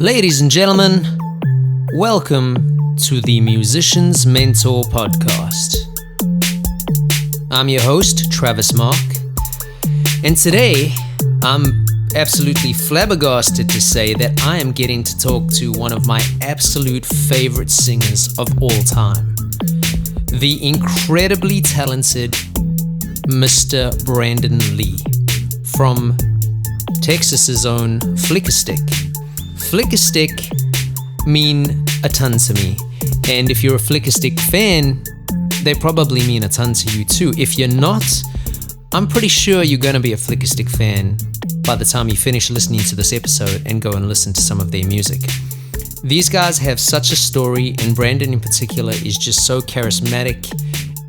Ladies and gentlemen, welcome to the Musician's Mentor podcast. I'm your host, Travis Mark, and today I'm absolutely flabbergasted to say that I am getting to talk to one of my absolute favorite singers of all time, the incredibly talented Mr. Brandin Lea from Texas's own Flickerstick. Flickerstick mean a ton to me, and if you're a Flickerstick fan, they probably mean a ton to you too. If you're not, I'm pretty sure you're gonna be a Flickerstick fan by the time you finish listening to this episode and go and listen to some of their music. These guys have such a story, and Brandin in particular is just so charismatic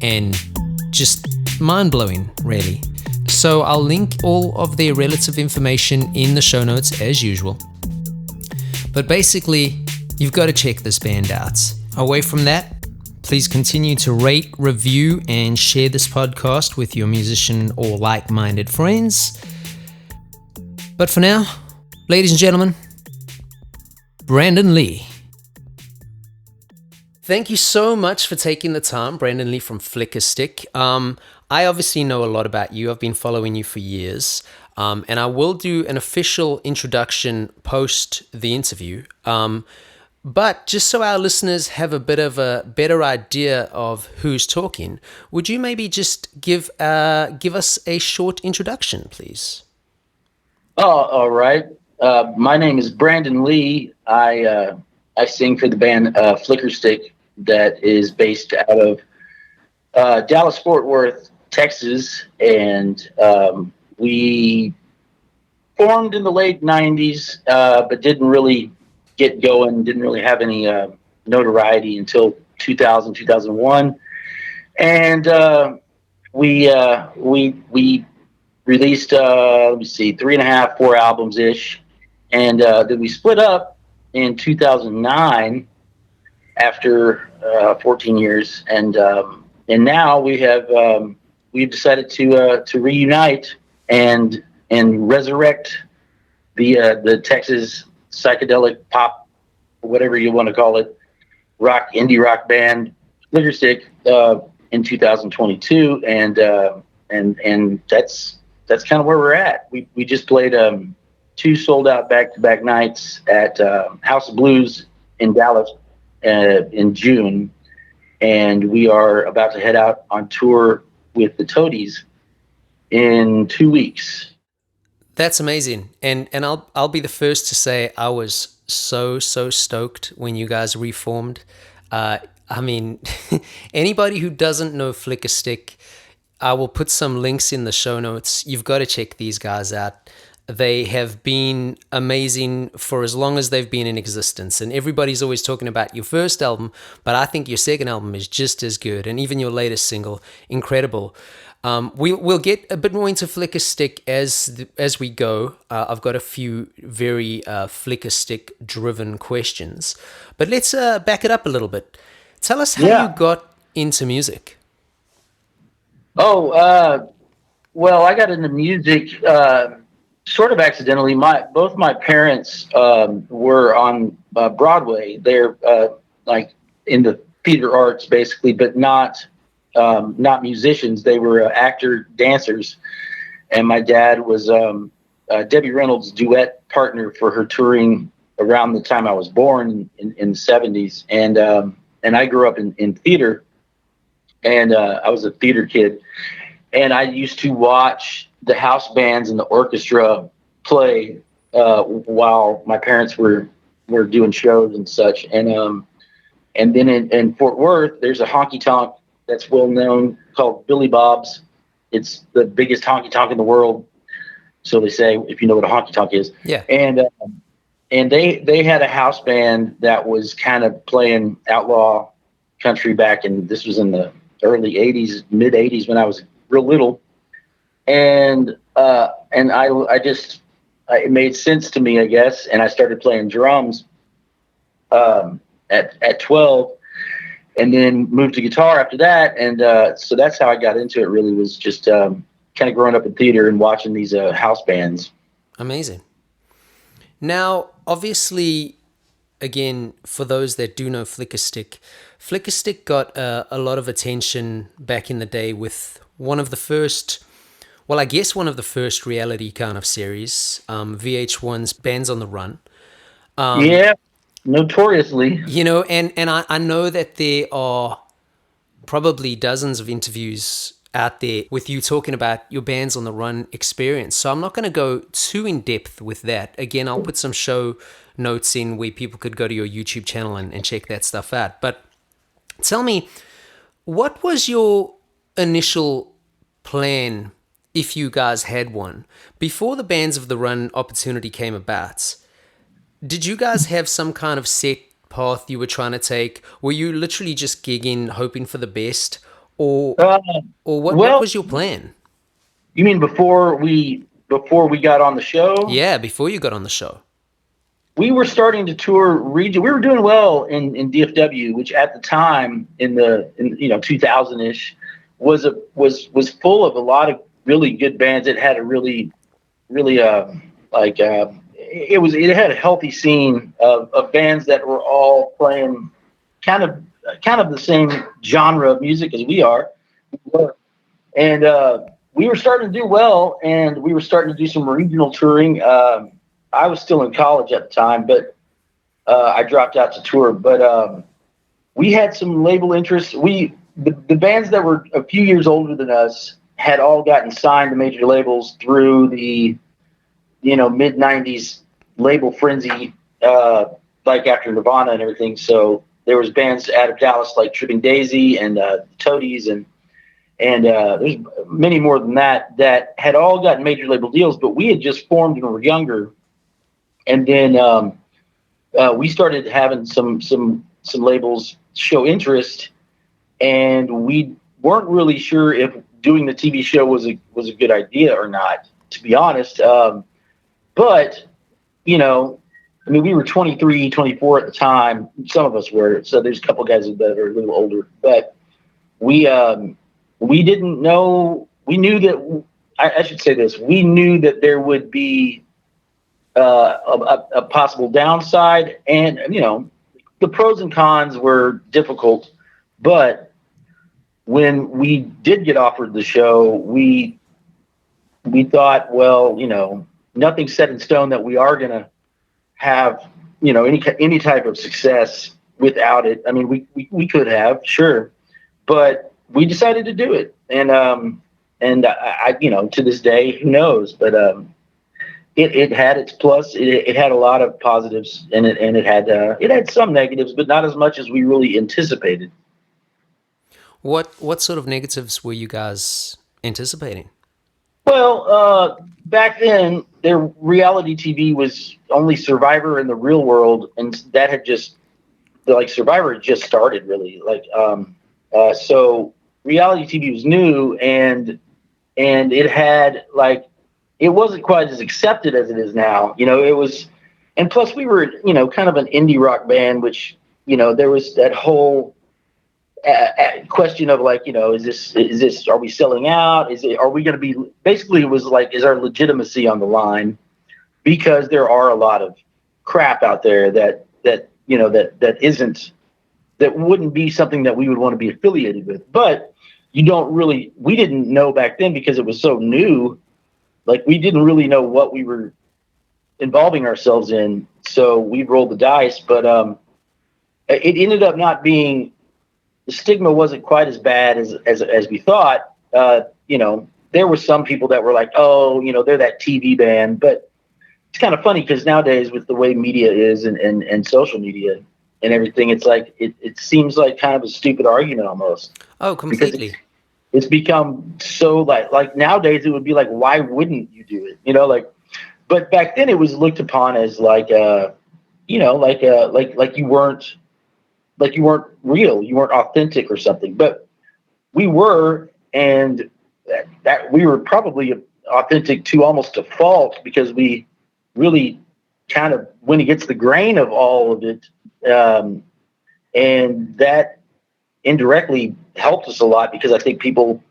and just mind-blowing, really. So I'll link all of their relative information in the show notes as usual. But basically, you've got to check this band out. Away from that, please continue to rate, review, and share this podcast with your musician or like-minded friends. But for now, ladies and gentlemen, Brandin Lea. Thank you so much for taking the time, Brandin Lea from Flickerstick. I obviously know a lot about you. I've been following you for years. And I will do an official introduction post the interview. But just so our listeners have a bit of a better idea of who's talking, would you maybe just give us a short introduction, please? Oh, all right. My name is Brandin Lea. I sing for the band Flickerstick that is based out of Dallas-Fort Worth, Texas, and we formed in the late 90s, but didn't really get going, didn't really have any notoriety until 2000, 2001. And we released, 3.5, 4 albums-ish. And then we split up in 2009 after 14 years. And now we've decided to reunite and resurrect the Texas psychedelic pop, whatever you want to call it, indie rock band Flickerstick in 2022, and that's kind of where we're at. We just played 2 sold out back-to-back nights at House of Blues in Dallas in June, and we are about to head out on tour with the Toadies in 2 weeks. That's amazing, and I'll be the first to say I was so stoked when you guys reformed. I mean, anybody who doesn't know Flickerstick, I will put some links in the show notes. You've got to check these guys out. They have been amazing for as long as they've been in existence, and everybody's always talking about your first album, but I think your second album is just as good, and even your latest single, incredible. We'll get a bit more into Flickerstick as we go. I've got a few very Flickerstick-driven questions. But let's back it up a little bit. Tell us how you got into music. Well, I got into music sort of accidentally. Both my parents were on Broadway. They're like in the theater arts, basically, but not musicians. They were actor dancers, and my dad was Debbie Reynolds' duet partner for her touring around the time I was born in the 70s, and I grew up in theater, and I was a theater kid, and I used to watch the house bands and the orchestra play while my parents were doing shows and such, and then in Fort Worth there's a honky tonk that's well known called Billy Bob's. It's the biggest honky tonk in the world, so they say, if you know what a honky tonk is. Yeah. And they had a house band that was kind of playing outlaw country this was in the early 80s, mid 80s, when I was real little. And it made sense to me, I guess, and I started playing drums at 12. And then moved to guitar after that, and so that's how I got into it. Really, was just kind of growing up in theater and watching these house bands. Amazing. Now, obviously, again, for those that do know Flickerstick, Flickerstick got a lot of attention back in the day with one of the first, well, I guess one of the first reality kind of series, VH1's Bands on the Run. Yeah, notoriously. And I know that there are probably dozens of interviews out there with you talking about your Bands on the Run experience. So I'm not going to go too in depth with that. Again, I'll put some show notes in where people could go to your YouTube channel and check that stuff out. But tell me, what was your initial plan, if you guys had one, before the Bands of the Run opportunity came about? Did you guys have some kind of set path you were trying to take? Were you literally just gigging, hoping for the best, or Uh, what well, was your plan? you mean before we got on the show? Yeah, before you got on the show. We were starting to tour region. We were doing well in DFW, which at the time in 2000 ish was full of a lot of really good bands. It had a really it had a healthy scene of bands that were all playing kind of the same genre of music as we are. And we were starting to do well, and we were starting to do some regional touring. I was still in college at the time, but I dropped out to tour. But we had some label interests. The bands that were a few years older than us had all gotten signed to major labels through the mid '90s label frenzy, like after Nirvana and everything. So there was bands out of Dallas like Tripping Daisy and Toadies and there's many more than that had all gotten major label deals, but we had just formed and were younger. And then we started having some labels show interest, and we weren't really sure if doing the TV show was a good idea or not, to be honest. But I mean, we were 23, 24 at the time. Some of us were. So there's a couple guys that are a little older, but we didn't know. We knew that. I should say this. We knew that there would be a possible downside, and the pros and cons were difficult. But when we did get offered the show, we thought, well, nothing's set in stone that we are going to have any type of success without it. I mean, we could have, sure, but we decided to do it, and I to this day, who knows? But it had its plus. It had a lot of positives, and it had some negatives, but not as much as we really anticipated. What sort of negatives were you guys anticipating? Well, back then, their reality TV was only Survivor in the real world, and that had just Survivor had just started, really. So reality TV was new, and it had it wasn't quite as accepted as it is now. It was, and plus we were kind of an indie rock band, which there was that whole question of is this are we selling out? Are we going to be, basically it was is our legitimacy on the line, because there are a lot of crap out there that wouldn't be something that we would want to be affiliated with. But we didn't know back then, because it was so new. We didn't really know what we were involving ourselves in, so we rolled the dice. But it ended up not being, the stigma wasn't quite as bad as we thought. There were some people that were like, oh, they're that TV band. But it's kind of funny, because nowadays, with the way media is and social media and everything, it's it seems like kind of a stupid argument almost. Oh, completely. It's become so like nowadays it would be like, why wouldn't you do it? But back then it was looked upon as like you weren't real, you weren't authentic or something. But we were, and that we were probably authentic to almost a fault, because we really kind of went against the grain of all of it, and that indirectly helped us a lot, because I think people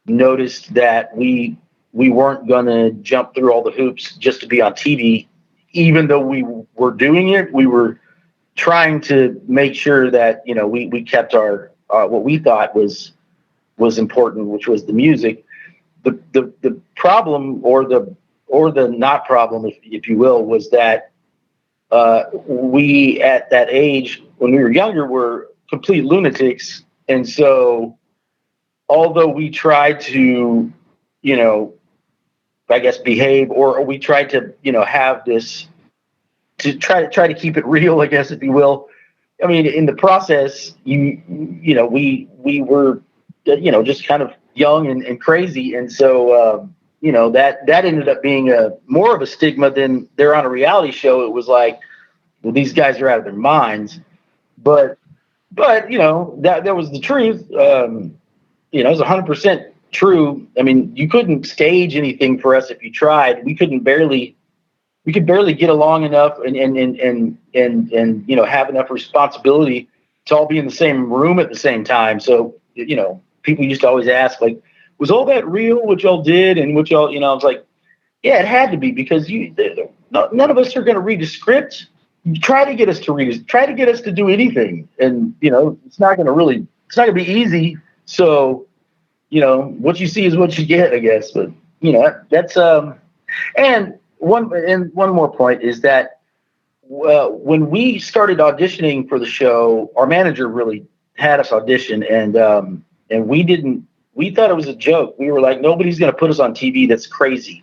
noticed that we weren't going to jump through all the hoops just to be on TV. Even though we were doing it, we were trying to make sure that, we kept our, what we thought was important, which was the music. The problem, or the not problem, if you will, was that we, at that age when we were younger, were complete lunatics. And so although we tried to, I guess, behave, or we tried to, have this, to try to keep it real, I guess, if you will. I mean, in the process, we were, just kind of young and crazy. And so, that ended up being more of a stigma than they're on a reality show. It was like, well, these guys are out of their minds. But, that was the truth. It was 100% true. I mean, you couldn't stage anything for us if you tried. We could barely get along enough and have enough responsibility to all be in the same room at the same time. So, people used to always ask, like, was all that real, what y'all did and what y'all, I was like, yeah, it had to be, because none of us are going to read the script. You try to get us to read, try to get us to do anything. And, it's not going to be easy. So, what you see is what you get, I guess. But, that's, and one more point is that when we started auditioning for the show, our manager really had us audition, and we thought it was a joke. We were like, nobody's going to put us on TV. That's crazy.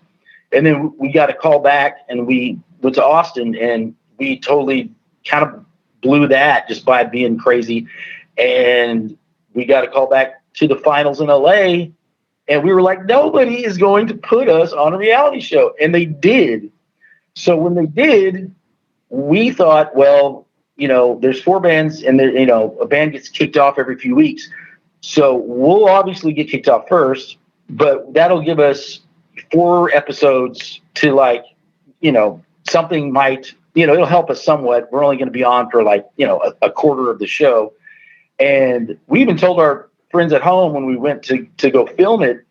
And then we got a call back, and we went to Austin, and we totally kind of blew that just by being crazy. And we got a call back to the finals in LA, and we were like, nobody is going to put us on a reality show. And they did. So when they did, we thought, well, there's 4 bands, and a band gets kicked off every few weeks. So we'll obviously get kicked off first, but that'll give us 4 episodes to, something might, it'll help us somewhat. We're only going to be on for a quarter of the show. And we even told our friends at home when we went to go film it,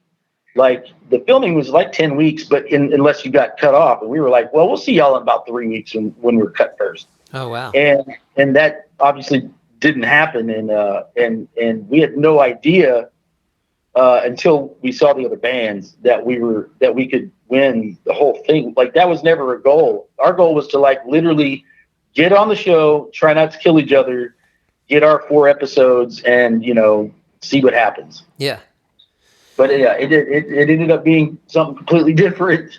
like, the filming was like 10 weeks, but unless you got cut off. And we were like, well, we'll see y'all in about 3 weeks when we're cut first. Oh, wow. And that obviously didn't happen. And we had no idea until we saw the other bands that we could win the whole thing. Like, that was never a goal. Our goal was to, literally get on the show, try not to kill each other, get our 4 episodes, and, see what happens. Yeah. But yeah, it ended up being something completely different.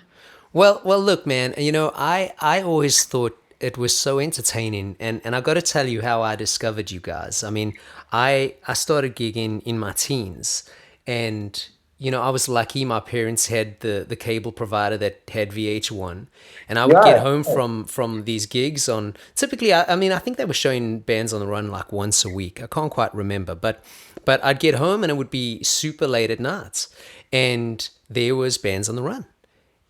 Well, look, man, I always thought it was so entertaining, and I got to tell you how I discovered you guys. I mean, I started gigging in my teens, and I was lucky. My parents had the cable provider that had VH1, and I would get home from these gigs on, typically, I think they were showing Bands on the Run like once a week. I can't quite remember, but I'd get home and it would be super late at night, and there was Bands on the Run.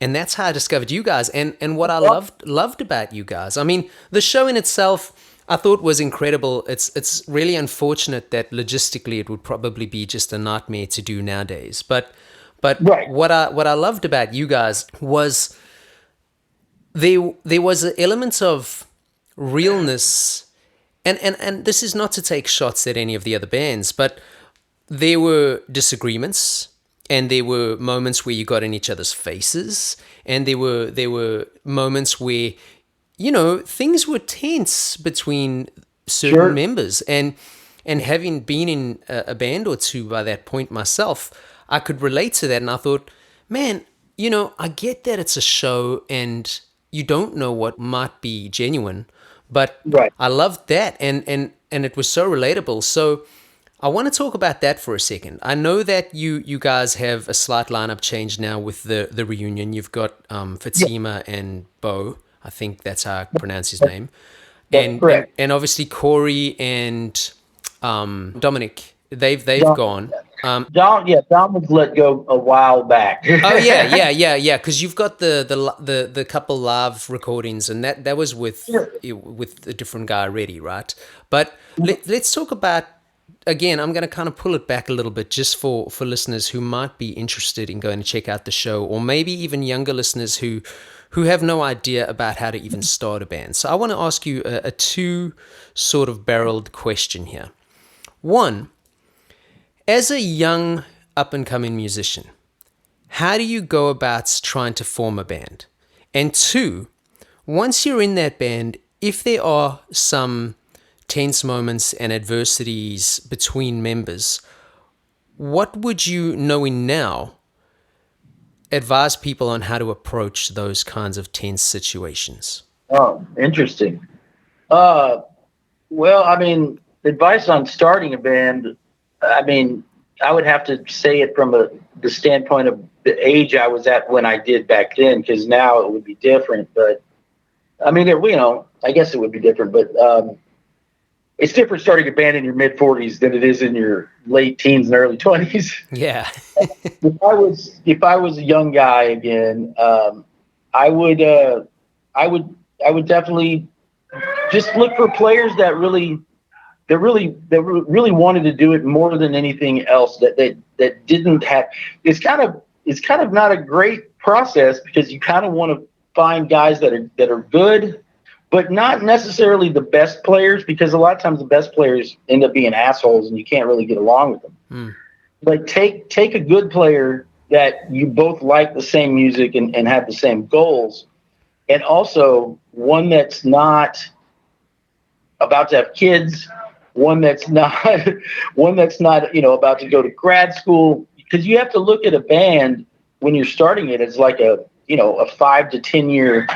And that's how I discovered you guys, and what I loved about you guys. I mean, the show in itself, I thought, was incredible. It's really unfortunate that logistically it would probably be just a nightmare to do nowadays. But Right. what I loved about you guys was there was an element of realness, and this is not to take shots at any of the other bands, but there were disagreements. And there were moments where you got in each other's faces, and there were moments where, things were tense between certain members. And having been in a band or two by that point myself, I could relate to that. And I thought, man, I get that it's a show and you don't know what might be genuine, but Right. I loved that, and it was so relatable. So I want to talk about that for a second. I know that you guys have a slight lineup change now with the reunion. You've got Fatima and Bo. I think that's how I pronounce his name. That's correct. And obviously Corey and Dominic. They've gone. Dom was let go a while back. Oh yeah. Because you've got the couple live recordings, and that was with a different guy already, right? But let's talk about. Again, I'm going to kind of pull it back a little bit just for listeners who might be interested in going to check out the show, or maybe even younger listeners who who have no idea about how to even start a band. So I want to ask you a two sort of barreled question here. One, as a young up-and-coming musician, how do you go about trying to form a band? And two, once you're in that band, if there are some tense moments and adversities between members, what would you, knowing now, advise people on how to approach those kinds of tense situations? Oh, interesting. Well, I mean, advice on starting a band, I mean, I would have to say it from the standpoint of the age I was at when I did back then, because now it would be different. But I mean, I guess it would be different, but it's different starting a band in your mid 40s than it is in your late teens and early 20s. Yeah. If I was a young guy again, I would I would definitely just look for players that really wanted to do it more than anything else. That didn't have. It's kind of not a great process, because you kind of want to find guys that are good, but not necessarily the best players, because a lot of times the best players end up being assholes and you can't really get along with them. Like take a good player that you both like the same music and have the same goals, and also one that's not about to have kids, one that's not about to go to grad school, because you have to look at a band when you're starting it as like a 5 to 10 year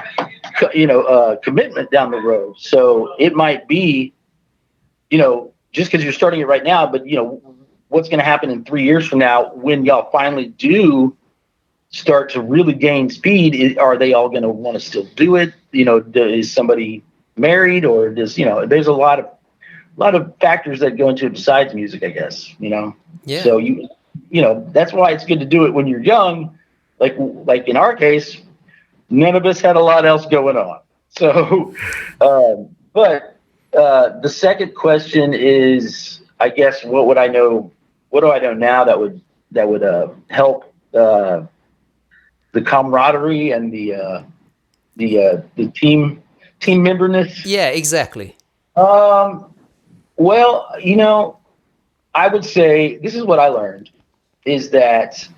commitment down the road. So it might be, just because you're starting it right now, but what's going to happen in 3 years from now when y'all finally do start to really gain speed? Are they all going to want to still do it? Is somebody married, or there's a lot of factors that go into it besides music, I guess. Yeah. So that's why it's good to do it when you're young. Like in our case, none of us had a lot else going on. So, but the second question is, I guess, what would I know? What do I know now that would help the camaraderie and the team memberness? Yeah, exactly. Well, I would say this is what I learned, is that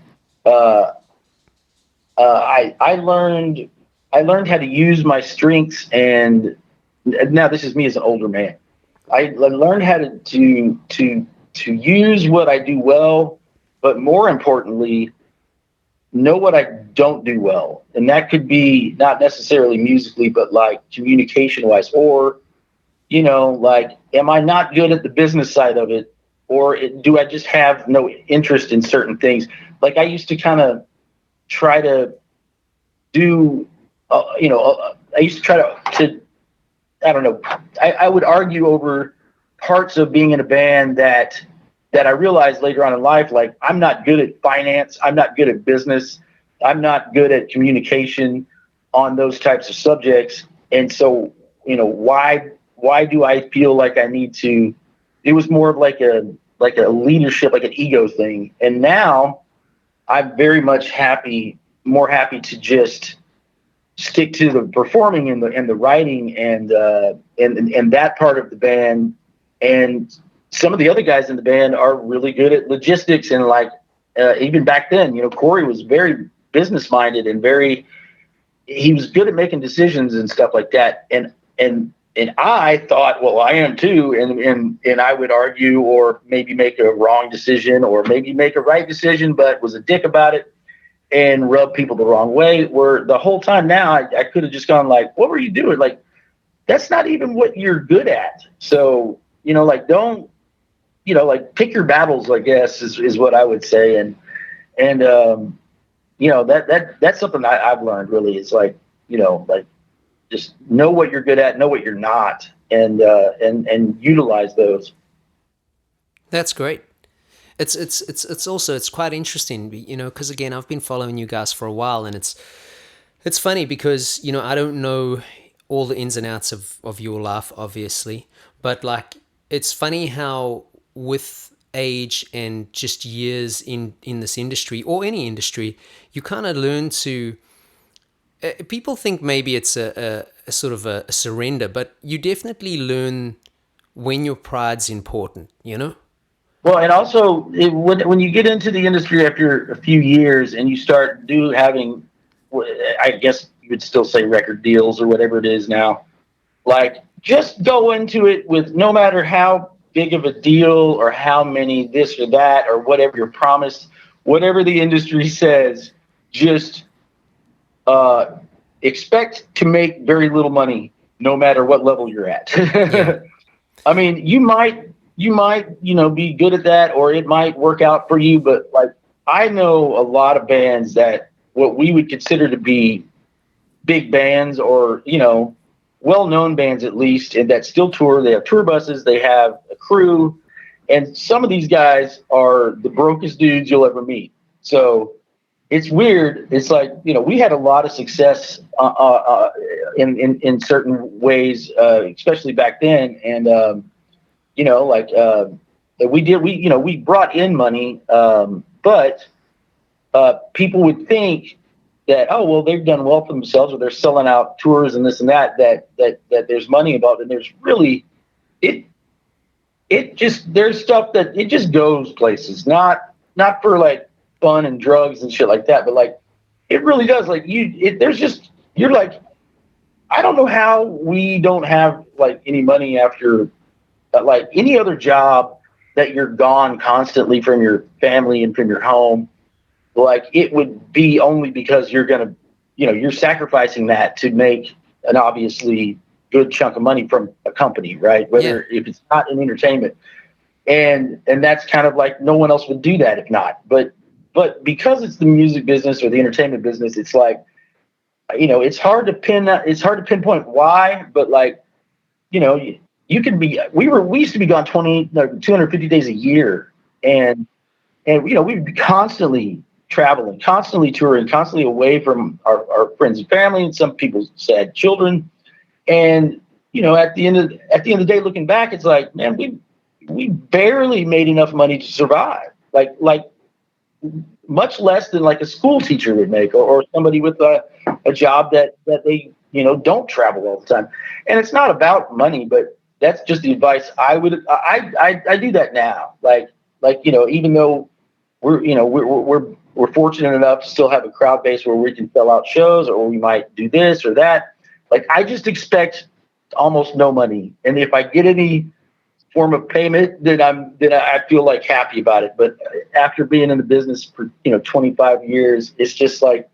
I learned how to use my strengths, and now this is me as an older man. I learned how to use what I do well, but more importantly, know what I don't do well, and that could be not necessarily musically, but like communication wise, or like, am I not good at the business side of it, or do I just have no interest in certain things? Like, I used to kind of try to do, I used to try to I don't know, I would argue over parts of being in a band that I realized later on in life, like, I'm not good at finance, I'm not good at business, I'm not good at communication on those types of subjects. And so, why do I feel like I need to? It was more of like a leadership, like an ego thing. And now I'm very much more happy to just stick to the performing and the writing and that part of the band. And some of the other guys in the band are really good at logistics, and like, even back then, Corey was very business minded and he was good at making decisions and stuff like that. And I thought, well, I am too. And I would argue, or maybe make a wrong decision, or maybe make a right decision, but was a dick about it and rub people the wrong way. Where the whole time now, I could have just gone like, what were you doing? Like, that's not even what you're good at. So, like, don't, like, pick your battles, I guess, is what I would say. And that's something I've learned, really. Is like, like, just know what you're good at, know what you're not, and utilize those. That's great. It's also, it's quite interesting, because again, I've been following you guys for a while, and it's funny because I don't know all the ins and outs of your life, obviously, but like, it's funny how with age and just years in this industry, or any industry, you kind of learn to People think maybe it's a sort of a surrender, but you definitely learn when your pride's important, you know? Well, and also when you get into the industry after a few years and you start having, I guess you would still say record deals or whatever it is now. Like, just go into it with no matter how big of a deal or how many this or that or whatever you're promised, whatever the industry says, just uh, expect to make very little money no matter what level you're at. Yeah. I mean, be good at that, or it might work out for you. But like, I know a lot of bands that what we would consider to be big bands, or well-known bands at least, and that still tour. They have tour buses, they have a crew, and some of these guys are the brokest dudes you'll ever meet. So it's weird. It's like, we had a lot of success in certain ways, especially back then, and like we brought in money, but people would think that, oh well, they've done well for themselves, or they're selling out tours and this and that there's money involved, and there's really it there's stuff that it just goes places, not for like fun and drugs and shit like that, but like it really does. Like you're like, I don't know how we don't have like any money after like any other job that you're gone constantly from your family and from your home. Like, it would be only because you're sacrificing that to make an obviously good chunk of money from a company, right? Whether if it's not in entertainment, and that's kind of like no one else would do that if not. But because it's the music business or the entertainment business, it's like, it's hard to pinpoint why, but like, you can be. We used to be gone 250 days a year, and we'd be constantly traveling, constantly touring, constantly away from our friends and family, and some people had children. And at the end of the day, looking back, it's like, man, we barely made enough money to survive. Like much less than like a school teacher would make, or somebody with a job that they don't travel all the time. And it's not about money, but that's just the advice I do that now. Like even though we're fortunate enough to still have a crowd base where we can sell out shows, or we might do this or that. Like, I just expect almost no money, and if I get any form of payment, then I feel like happy about it. But after being in the business for 25 years, it's just like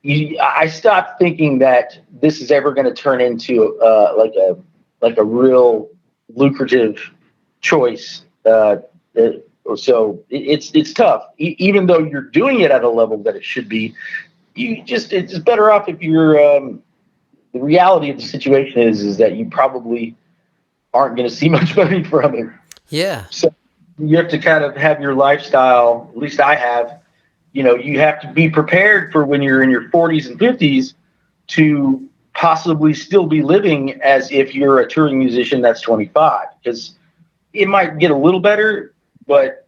I stopped thinking that this is ever going to turn into like a real lucrative choice. So it's tough, even though you're doing it at a level that it should be. It's better off if you're. The reality of the situation is that you probably aren't going to see much money from it. Yeah. So you have to kind of have your lifestyle. At least I have. You have to be prepared for when you're in your 40s and 50s to possibly still be living as if you're a touring musician that's 25, because it might get a little better, but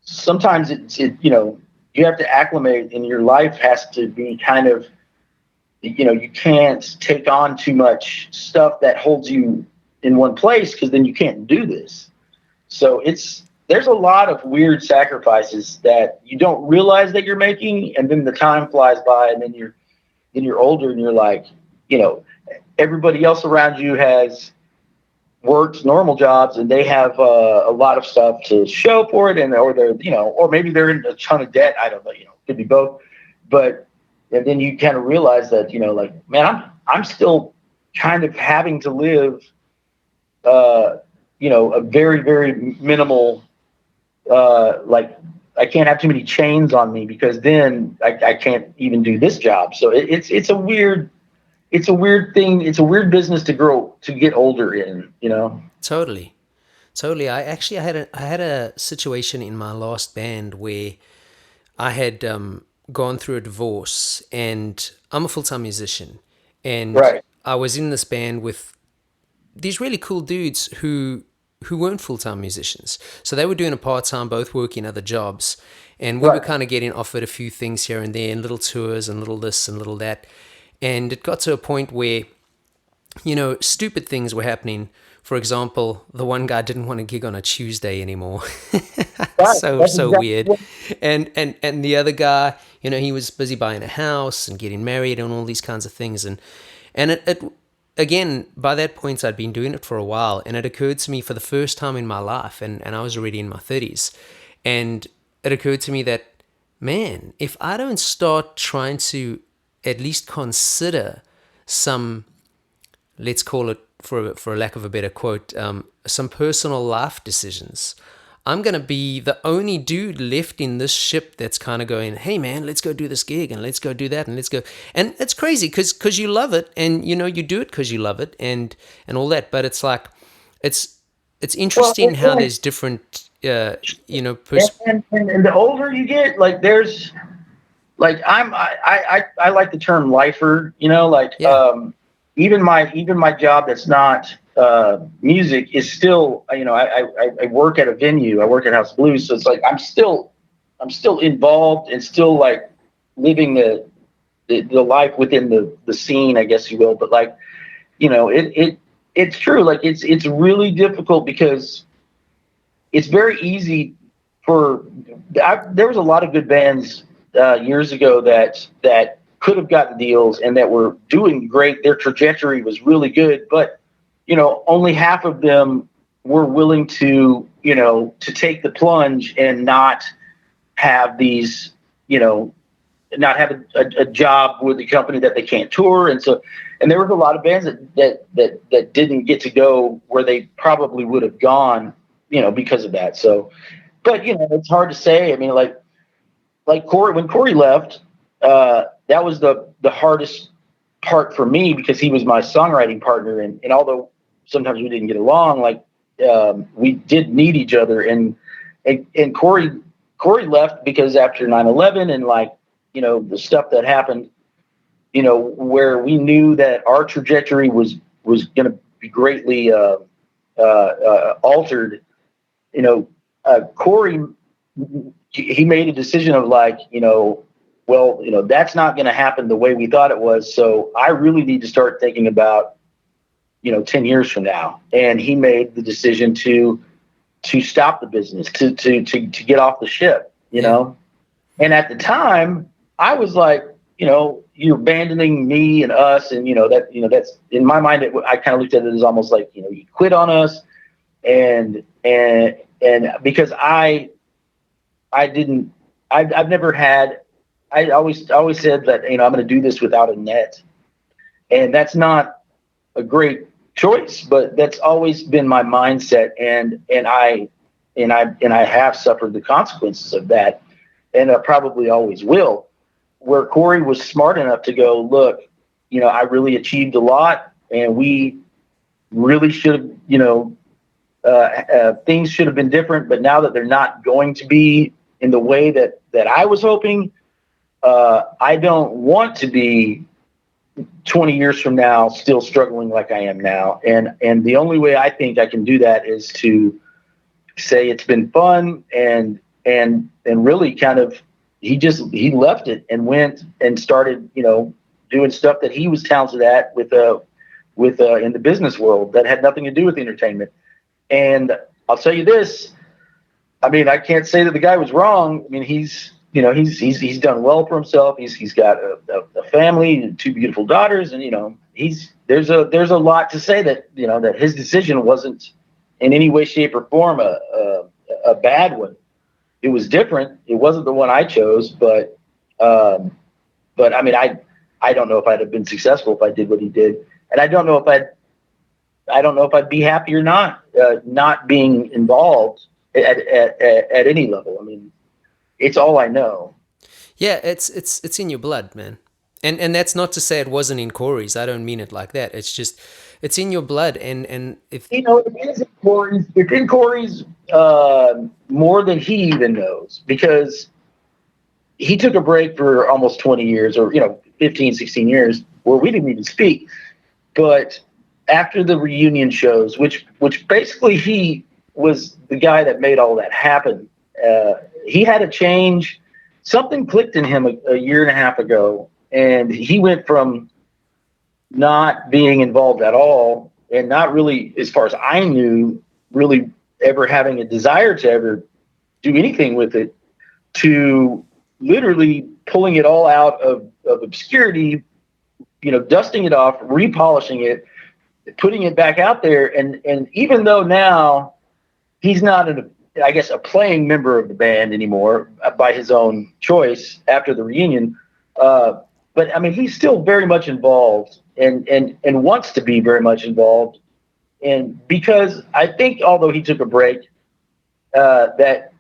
sometimes you have to acclimate, and your life has to be kind of, you can't take on too much stuff that holds you in one place, because then you can't do this. So there's a lot of weird sacrifices that you don't realize that you're making, and then the time flies by, and then you're older, and you're like, everybody else around you has worked normal jobs, and they have a lot of stuff to show for it, or they're or maybe they're in a ton of debt. I don't know, could be both. But and then you kind of realize that like, man, I'm still kind of having to live a very, very minimal, like, I can't have too many chains on me, because then I can't even do this job. So it's a weird thing. It's a weird business to get older in, Totally. I had a situation in my last band where I had gone through a divorce, and I'm a full-time musician, and Right. I was in this band with these really cool dudes who weren't full-time musicians. So they were doing a part-time, both working other jobs, and we were kind of getting offered a few things here and there, and little tours and little this and little that. And it got to a point where, stupid things were happening. For example, the one guy didn't want to gig on a Tuesday anymore. Right. That's So exactly weird. what. And the other guy, he was busy buying a house and getting married and all these kinds of things. And it again, by that point, I'd been doing it for a while, and it occurred to me for the first time in my life, and I was already in my 30s, and it occurred to me that, man, if I don't start trying to at least consider some, let's call it, for a lack of a better quote, some personal life decisions, I'm going to be the only dude left in this ship that's kind of going, hey, man, let's go do this gig and let's go do that and let's go. And it's crazy because you love it and, you do it because you love it and all that. But it's like, it's Well, interesting how there's different, and the older you get, like there's like I like the term lifer, like yeah, even my job that's not music is still, I work at a venue, I work at House Blues, so it's like I'm still involved and still like living the life within the scene, I guess you will. But like, it's true, like it's really difficult because it's very easy there was a lot of good bands years ago that could have gotten deals and that were doing great. Their trajectory was really good, but only half of them were willing to take the plunge and not have these, not have a job with the company that they can't tour. And there was a lot of bands that didn't get to go where they probably would have gone, because of that. So, but it's hard to say. I mean, like Corey, when Corey left, that was the hardest part for me because he was my songwriting partner, and although sometimes we didn't get along, like we did need each other, and Corey left because after 9/11 and like the stuff that happened, where we knew that our trajectory was going to be greatly altered. Corey, he made a decision of like, well, that's not going to happen the way we thought it was. So I really need to start thinking about, 10 years from now. And he made the decision to stop the business, to get off the ship, yeah, And at the time I was like, you're abandoning me and us. And, that's in my mind, I kind of looked at it as almost like, you quit on us. And because I've never had, I always said that, I'm going to do this without a net, and that's not a great choice, but that's always been my mindset. And I have suffered the consequences of that, and I probably always will. Where Corey was smart enough to go, look, I really achieved a lot, and we really should have, things should have been different, but now that they're not going to be in the way that I was hoping, I don't want to be 20 years from now still struggling like I am now. And the only way I think I can do that is to say it's been fun and really kind of he left it and went and started, doing stuff that he was talented at with in the business world that had nothing to do with entertainment. And I'll tell you this, I mean, I can't say that the guy was wrong. I mean, he's done well for himself. He's got a family and two beautiful daughters, and there's a lot to say that that his decision wasn't in any way, shape, or form a bad one. It was different. It wasn't the one I chose, but I mean, I don't know if I'd have been successful if I did what he did, and I don't know if I'd be happy or not being involved at any level. I mean, it's all I know. yeah. It's in your blood, man. And that's not to say it wasn't in Corey's. I don't mean it like that. It's just it's in your blood. And if It is in Corey's. It's in Corey's more than he even knows, because he took a break for almost 20 years, or 15, 16 years, where we didn't even speak. But after the reunion shows, which basically he was the guy that made all that happen, he had a change. Something clicked in him a year and a half ago, and he went from not being involved at all, and not really, as far as I knew, really ever having a desire to ever do anything with it, to literally pulling it all out of obscurity, dusting it off, repolishing it, putting it back out there. And even though now he's not I guess, a playing member of the band anymore by his own choice after the reunion. But I mean, he's still very much involved and wants to be very much involved. And because I think, although he took a break, that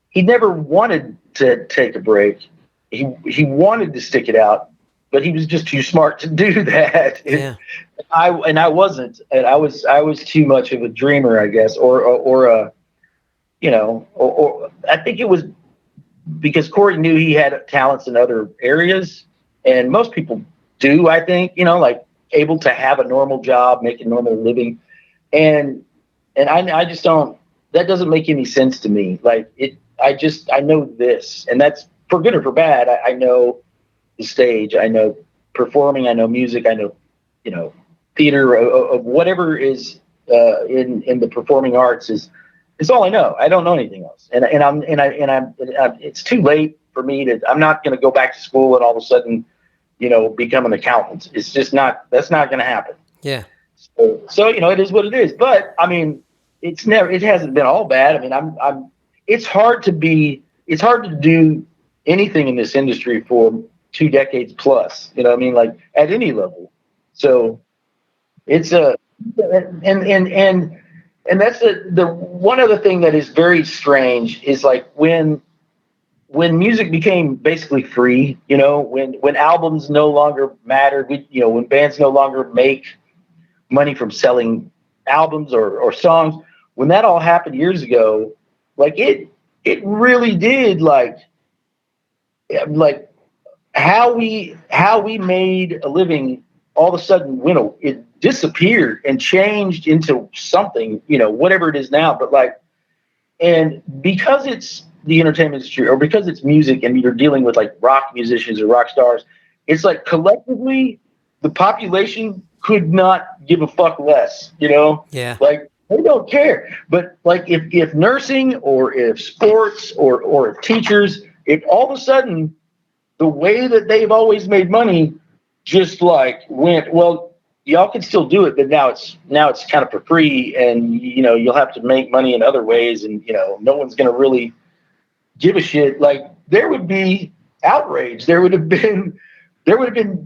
he never wanted to take a break. He wanted to stick it out, but he was just too smart to do that. Yeah. I wasn't, and I was too much of a dreamer, I guess, or a, or I think it was because Corey knew he had talents in other areas, and most people do, I think, like able to have a normal job, make a normal living, and I just don't. That doesn't make any sense to me. Like I know this, and that's for good or for bad. I know the stage, I know performing, I know music, I know, theater of whatever is in the performing arts is all I know. I don't know anything else, and I'm it's too late for me to. I'm not going to go back to school and all of a sudden, become an accountant. It's just not. That's not going to happen. Yeah. So it is what it is. But I mean, it hasn't been all bad. I mean, it's hard to do anything in this industry for 2 decades plus, I mean, like at any level. So it's and that's the one other thing that is very strange is like when music became basically free, when albums no longer mattered, when bands no longer make money from selling albums or songs, when that all happened years ago, like it really did like how we made a living all of a sudden, it disappeared and changed into something, whatever it is now. But like, and because it's the entertainment industry or because it's music and you're dealing with like rock musicians or rock stars, it's like collectively the population could not give a fuck less, Yeah. like they don't care. But like if nursing or if sports or if teachers, it all of a sudden the way that they've always made money just like went, well, y'all can still do it, but now it's kind of for free, and you'll have to make money in other ways, and no one's going to really give a shit. Like there would be outrage. There would have been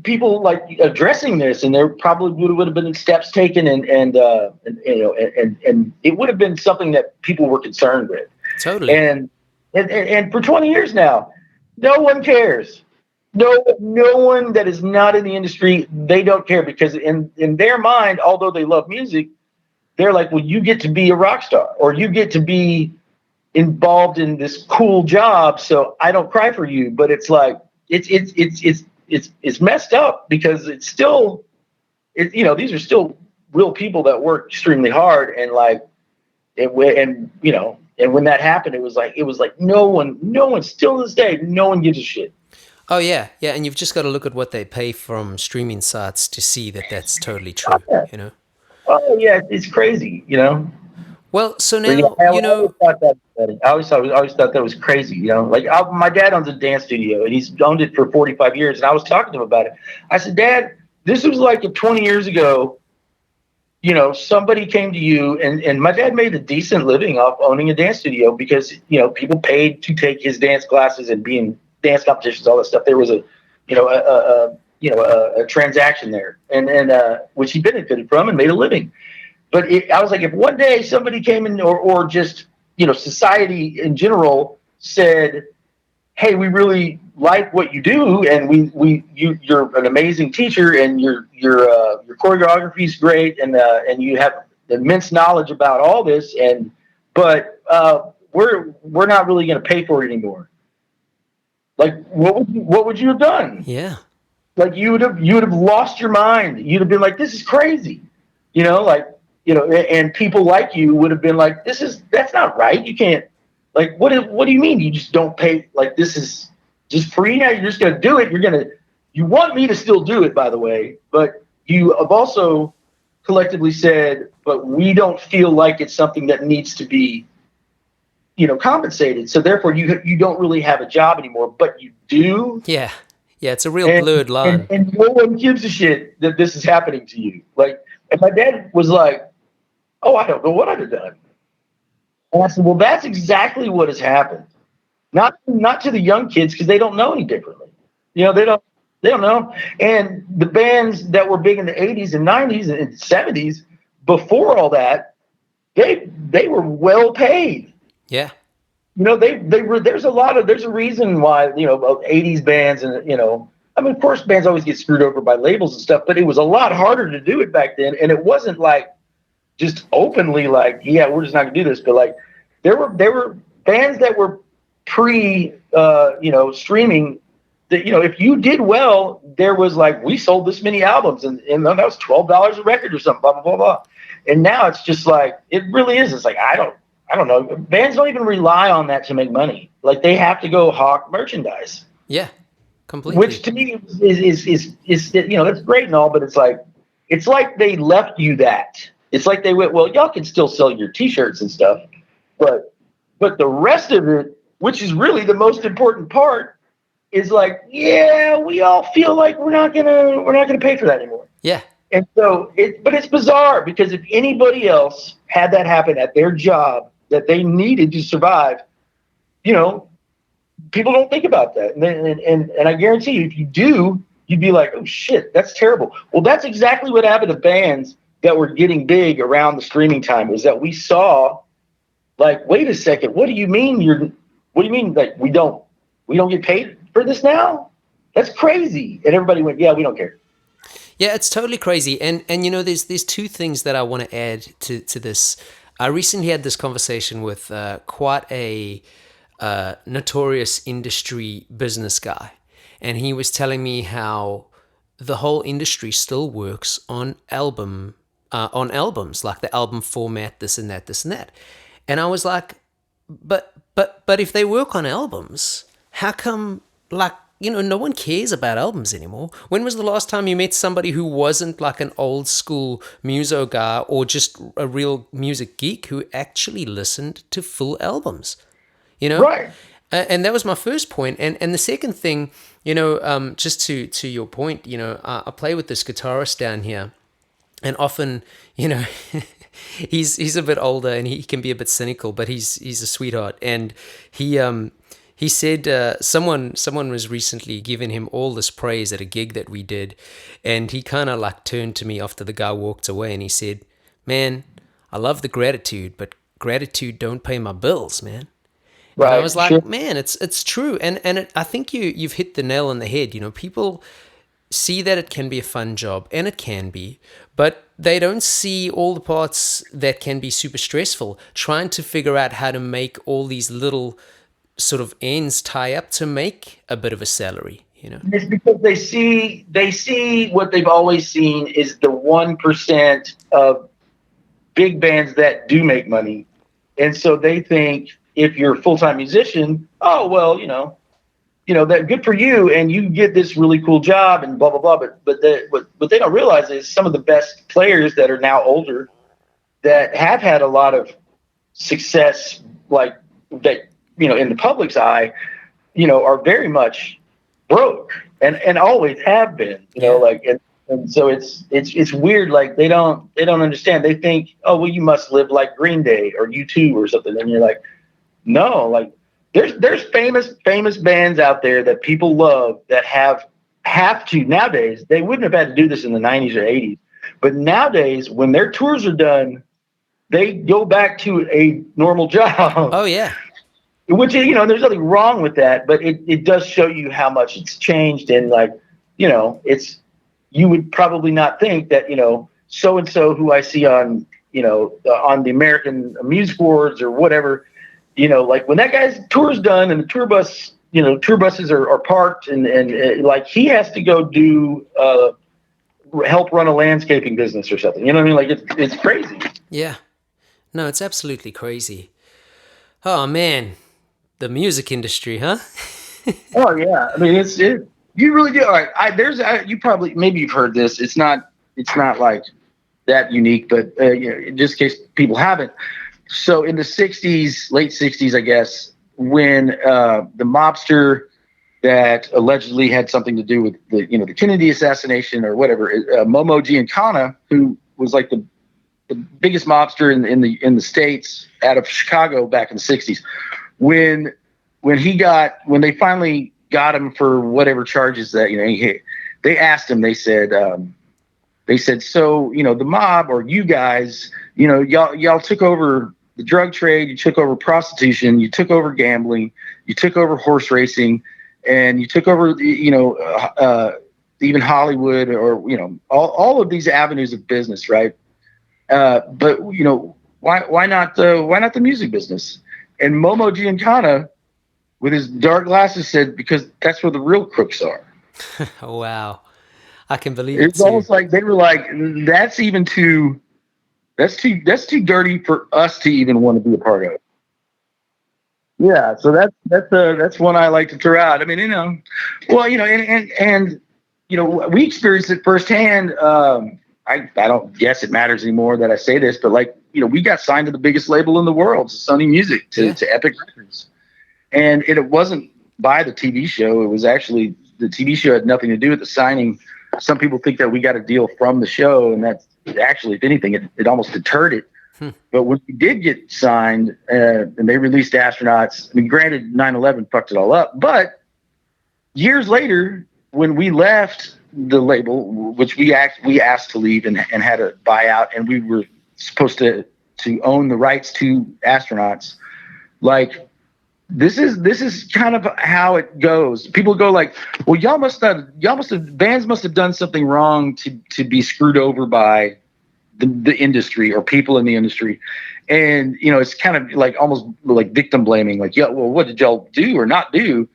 people like addressing this, and there probably would have been steps taken, and it would have been something that people were concerned with. Totally. And for 20 years now, no one cares. No one that is not in the industry, they don't care, because in their mind, although they love music, they're like, well, you get to be a rock star, or you get to be involved in this cool job, so I don't cry for you. But it's like it's messed up, because it's still these are still real people that work extremely hard, and like and when that happened, it was like no one still to this day, no one gives a shit. Oh yeah, and you've just got to look at what they pay from streaming sites to see that that's totally true. Oh yeah, it's crazy. Well, so now I always thought that was crazy. Like my dad owns a dance studio, and he's owned it for 45 years. And I was talking to him about it. I said, Dad, this was like 20 years ago. Somebody came to you, and my dad made a decent living off owning a dance studio, because people paid to take his dance classes and be in dance competitions, all that stuff. There was a transaction there, and which he benefited from and made a living. But I was like, if one day somebody came in, or just society in general said, hey, we really like what you do, and you're an amazing teacher, and your choreography is great, and you have immense knowledge about all this, but we're not really going to pay for it anymore. Like, what would you have done? Yeah. Like you would have lost your mind. You'd have been like, this is crazy, and people like you would have been like, that's not right. You can't, like, what do you mean? You just don't pay? Like, this is just free now. You're just going to do it. You want me to still do it, by the way, but you have also collectively said, but we don't feel like it's something that needs to be, compensated. So therefore, you don't really have a job anymore, but you do. Yeah. Yeah, it's a real And, blurred line. and no one gives a shit that this is happening to you. Like, and my dad was like, "Oh, I don't know what I'd have done." And I said, "Well, that's exactly what has happened. Not to the young kids because they don't know any differently. They don't know. And the bands that were big in the 80s and 90s and 70s, before all that, they were well paid. Yeah. They were. There's a reason why about 80s bands and I mean, of course, bands always get screwed over by labels and stuff, but it was a lot harder to do it back then, and it wasn't like just openly like, yeah, we're just not gonna do this, but like there were bands that were pre streaming that if you did well, there was like, we sold this many albums and that was $12 a record or something, blah blah blah blah. And now it's just like, it really is. It's like, I don't know. Bands don't even rely on that to make money. Like, they have to go hawk merchandise. Yeah. Completely. Which to me is that's great and all, but it's like they left you that. It's like they went, well, y'all can still sell your T-shirts and stuff, but the rest of it, which is really the most important part, is like, yeah, we all feel like we're not gonna pay for that anymore. Yeah. And so but it's bizarre, because if anybody else had that happen at their job that they needed to survive, people don't think about that. And I guarantee you, if you do, you'd be like, oh shit, that's terrible. Well, that's exactly what happened to bands that were getting big around the streaming time, was that we saw, like, wait a second, what do you mean like we don't get paid for this now? That's crazy. And everybody went, yeah, we don't care. Yeah, it's totally crazy. And there's two things that I want to add to this. I recently had this conversation with quite a notorious industry business guy, and he was telling me how the whole industry still works on albums, like the album format, this and that. And I was like, but if they work on albums, how come, like, no one cares about albums anymore? When was the last time you met somebody who wasn't like an old school muso guy or just a real music geek who actually listened to full albums? Right. And that was my first point. And the second thing, just to your point, I play with this guitarist down here, and often, he's a bit older and he can be a bit cynical, but he's a sweetheart. And he said someone was recently giving him all this praise at a gig that we did, and he kind of like turned to me after the guy walked away and he said, "Man, I love the gratitude, but gratitude don't pay my bills, man." Right. And I was like, sure. Man, it's true, and I think you've hit the nail on the head. People see that it can be a fun job, and it can be, but they don't see all the parts that can be super stressful, trying to figure out how to make all these little sort of ends tie up to make a bit of a salary. It's because they see what they've always seen is the 1% of big bands that do make money, and so they think, if you're a full-time musician, oh, well, that good for you, and you get this really cool job and blah, blah, blah. But what they don't realize is some of the best players that are now older that have had a lot of success, like that, in the public's eye, are very much broke and always have been, and so it's weird. Like, they don't understand. They think, oh, well, you must live like Green Day or U2 or something. And you're like, no, like there's famous bands out there that people love that have to nowadays. They wouldn't have had to do this in the 90s or 80s, but nowadays when their tours are done, they go back to a normal job. Oh yeah. Which is, there's nothing wrong with that, but it does show you how much it's changed. And like, you would probably not think that, so-and-so who I see on the American Music Awards or whatever, like when that guy's tour's done and the tour buses are parked and like he has to go do help run a landscaping business or something. You know what I mean? Like it's crazy. Yeah. No, it's absolutely crazy. Oh man, the music industry, huh? Oh yeah. I mean, you really do. All right. Maybe you've heard this. It's not it's not like that unique, but just in case people haven't. So in the 60s, late 60s, I guess, when the mobster that allegedly had something to do with the Kennedy assassination or whatever, Momo Giancana, who was like the biggest mobster in the States out of Chicago back in the 60s, when they finally got him for whatever charges that they asked him, they said, so the mob or you guys, y'all took over the drug trade, you took over prostitution, you took over gambling, you took over horse racing, and you took over even Hollywood, or all of these avenues of business, right? But why not the music business? And Momo Giancana, with his dark glasses, said, because that's where the real crooks are. Wow, I can believe it. It's almost like they were like, that's too dirty for us to even want to be a part of. Yeah, so that's one I like to throw out. I mean, we experienced it firsthand. I don't guess it matters anymore that I say this, but we got signed to the biggest label in the world, Sony Music, to Epic Records. And it wasn't by the TV show. It was actually, the TV show had nothing to do with the signing. Some people think that we got a deal from the show, and that's actually, if anything, it almost deterred it. But when we did get signed, and they released Astronauts, I mean, granted, 9/11 fucked it all up, but years later, when we left the label, which we asked to leave and had a buyout, and we were supposed to own the rights to Astronauts, like, this is kind of how it goes. People go like, well, bands must have done something wrong to be screwed over by the industry or people in the industry. And it's kind of like almost like victim blaming, like, yeah, well, what did y'all do or not do?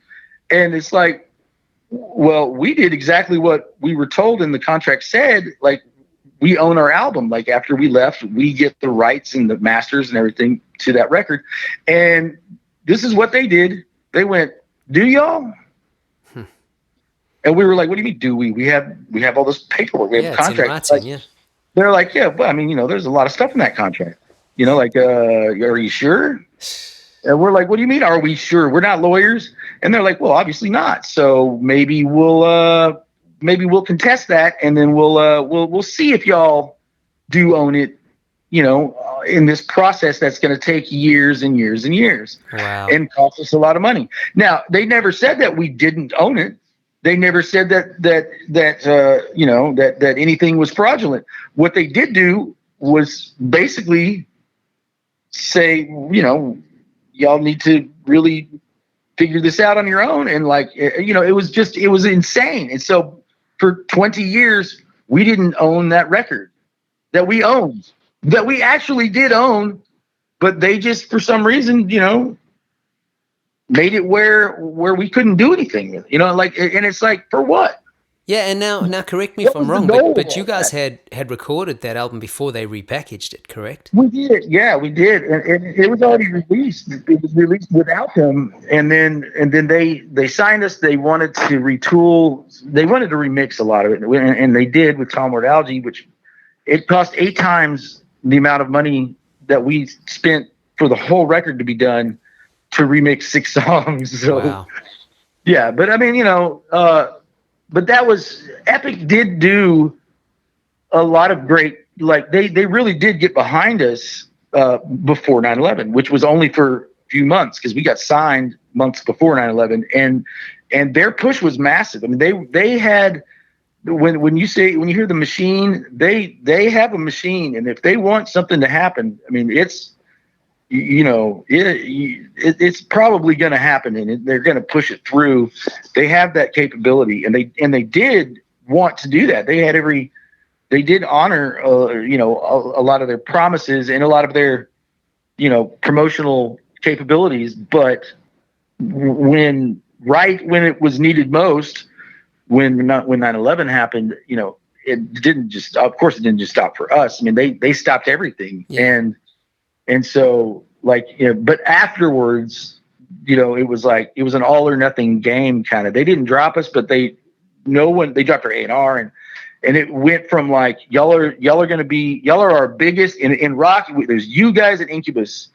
And it's like, well, we did exactly what we were told, and the contract said, like, we own our album. Like, after we left, we get the rights and the masters and everything to that record. And this is what they did. They went, do y'all? And we were like, what do you mean, do we? We have all this paperwork. We have contracts. They're like, yeah, but I mean, there's a lot of stuff in that contract. Like, are you sure? And we're like, what do you mean, are we sure? We're not lawyers. And they're like, well, obviously not. So maybe we'll contest that, and then we'll see if y'all do own it, in this process that's going to take years and years and years. Wow. And cost us a lot of money. Now, they never said that we didn't own it. They never said that anything was fraudulent. What they did do was basically say, y'all need to really figure this out on your own. And it was insane. And so for 20 years, we didn't own that record that we owned, that we actually did own, but they just, for some reason, made it where we couldn't do anything with it, and it's like, for what? Yeah, and now correct me if I'm wrong, but you guys had recorded that album before they repackaged it, correct? We did, yeah, we did, and it was already released. It was released without them, and then they signed us. They wanted to retool. They wanted to remix a lot of it, and they did with Tom Ward Algae, which it cost 8 times the amount of money that we spent for the whole record to be done, to remix 6 songs. So, wow. Yeah, but I mean, but that was, Epic did do a lot of great, like, they really did get behind us before 9/11, which was only for a few months, because we got signed months before 9/11, and their push was massive. I mean, they had, when you hear the machine, they have a machine, and if they want something to happen, I mean, it's probably going to happen, and they're going to push it through. They have that capability, and they did want to do that. They did honor, a lot of their promises and a lot of their, promotional capabilities. But when it was needed most, when 9/11 happened, it didn't just, of course, it didn't just stop for us. I mean, they stopped everything. Yeah. And so, but afterwards, it was like, it was an all or nothing game kind of. They didn't drop us, but they dropped our A&R, And it went from like, y'all are our biggest in rock. There's you guys at Incubus,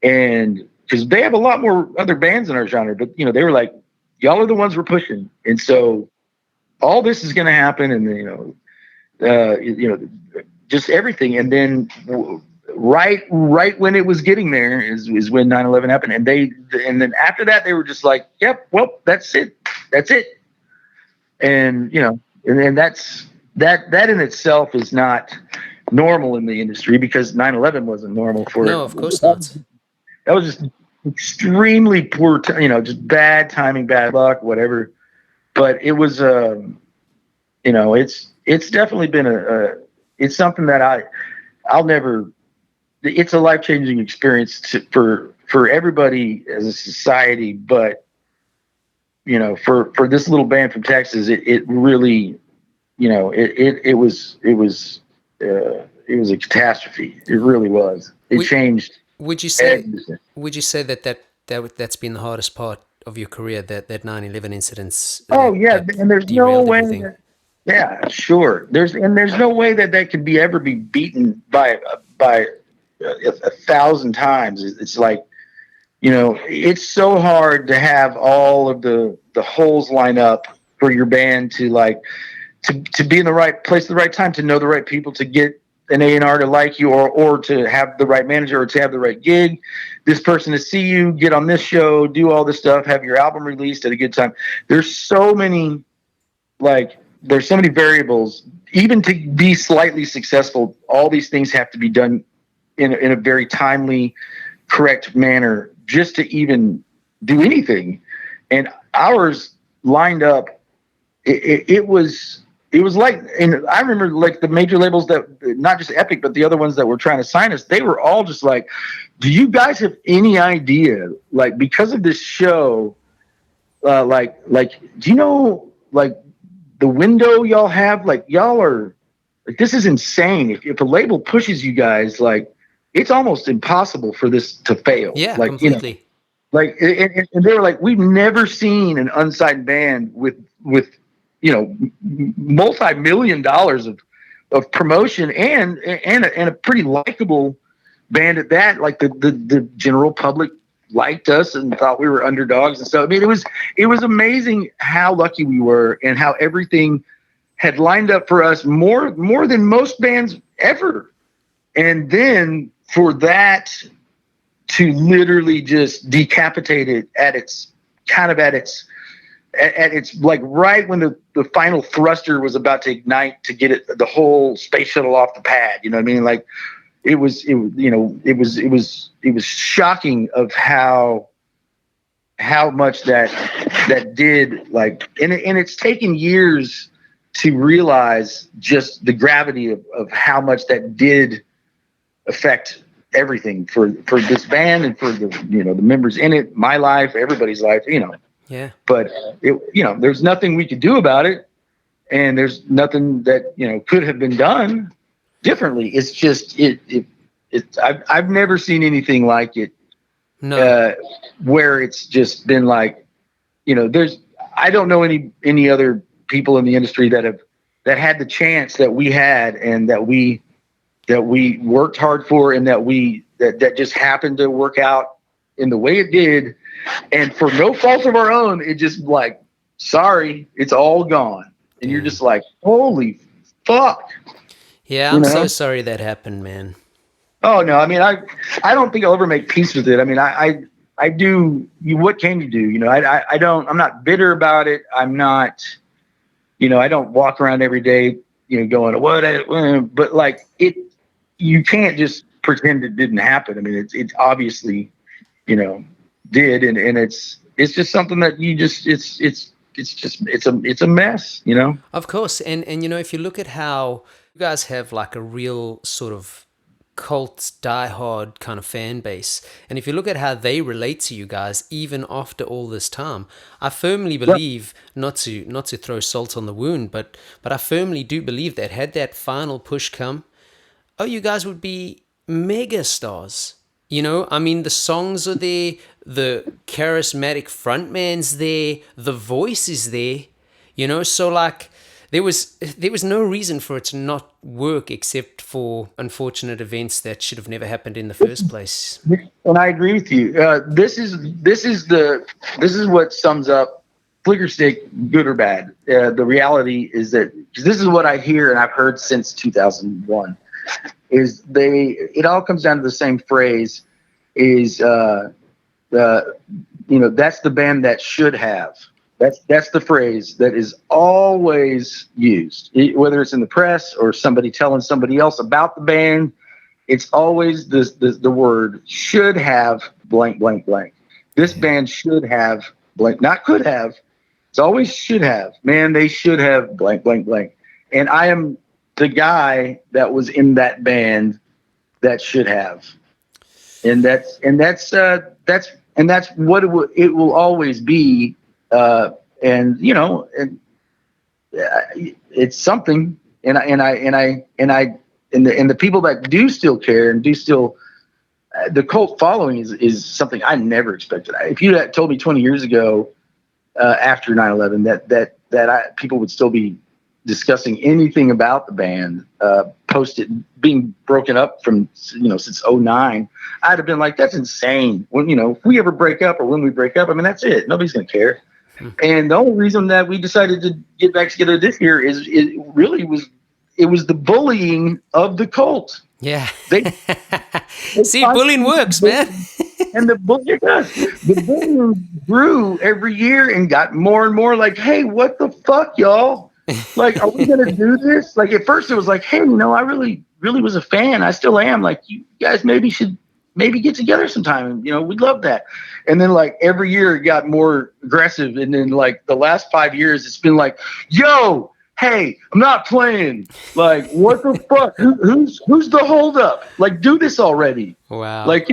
and because they have a lot more other bands in our genre, but they were like, y'all are the ones we're pushing, and so all this is going to happen, and just everything. And then right when it was getting there is when 9/11 happened, and then after that they were just like, yep, well, that's it, and and that in itself is not normal in the industry, because 9/11 wasn't normal for No, of course not. That was just extremely poor, just bad timing, bad luck, whatever. But it was, it's definitely been it's something that I'll never. It's a life-changing experience for everybody as a society, but for this little band from Texas, it really, it was a catastrophe. It really was. It changed. Would you say that's been the hardest part of your career, that 9/11 incidents? Oh yeah, and there's no way. Yeah, sure. There's no way that could ever be beaten by 1,000 times. It's like, it's so hard to have all of the holes line up for your band to be in the right place at the right time, to know the right people, to get an A&R to like you, or to have the right manager, or to have the right gig, this person to see you, get on this show, do all this stuff, have your album released at a good time. There's so many variables. Even to be slightly successful, all these things have to be done in a very timely, correct manner just to even do anything. And ours lined up. It was like, and I remember like the major labels that, not just Epic, but the other ones that were trying to sign us, they were all just like, do you guys have any idea, like, because of this show, do you know, like, the window y'all have, like, y'all are, like, this is insane. If a label pushes you guys, like, it's almost impossible for this to fail. Yeah, like, completely. And they were like, we've never seen an unsigned band with multi-million dollars of promotion and a pretty likable band at that. Like the general public liked us and thought we were underdogs. And so, I mean, it was amazing how lucky we were and how everything had lined up for us more than most bands ever. And then for that to literally just decapitate it at its like right when the final thruster was about to ignite to get the whole space shuttle off the pad. You know what I mean? Like it was shocking of how much that did, like, and it's taken years to realize just the gravity of how much that did affect everything for this band and for the the members in it, my life, everybody's life, Yeah. But there's nothing we could do about it, and there's nothing that could have been done differently. It's just I've never seen anything like it. No. Where it's just been like, I don't know any other people in the industry that had the chance that we had, and that we worked hard for, and that just happened to work out in the way it did, and for no fault of our own. It just like, sorry, it's all gone, and you're just like, holy fuck. Yeah, I'm so sorry that happened, man. Oh no, I mean, I don't think I'll ever make peace with it. I mean, I do. What can you do? I don't. I'm not bitter about it. I'm not. I don't walk around every day, going what. But like it, you can't just pretend it didn't happen. I mean, it's obviously, did, and it's just something that you just it's a mess. Of course, and if you look at how you guys have like a real sort of cult diehard kind of fan base, and if you look at how they relate to you guys even after all this time, I firmly believe, not to throw salt on the wound, but I firmly do believe that had that final push come, you guys would be mega stars. I mean, the songs are there, the charismatic frontman's there, the voice is there, so like there was no reason for it to not work except for unfortunate events that should have never happened in the first place. And I agree with you. This is what sums up Flickerstick, good or bad. The reality is that, 'cause this is what I hear and I've heard since 2001, is it all comes down to the same phrase, is that's the band that should have. That's the phrase that is always used, whether it's in the press or somebody telling somebody else about the band. It's always the word should have blank, blank, blank. This band should have blank, not could have. It's always should have. Man, they should have blank, blank, blank. And I am the guy that was in that band that should have. And that's what it will always be. And it's something. And the people that do still care and do still, the cult following is something I never expected. If you had told me 20 years ago, after 9/11, that people would still be discussing anything about the band, post it being broken up from, since 2009, I'd have been like, that's insane. When, if we ever break up or when we break up, I mean, that's it. Nobody's going to care. And the only reason that we decided to get back together this year is it was the bullying of the cult. Yeah. See, bullying works, man. And the bullying grew every year and got more and more like, hey, what the fuck, y'all? Like, are we going to do this? Like, at first it was like, hey, I really, really was a fan. I still am. Like, you guys should get together sometime. And, we'd love that. And then, like, every year it got more aggressive. And then, like, the last 5 years, it's been like, yo, hey, I'm not playing. Like, what the fuck? Who's the holdup? Like, do this already. Wow. Like,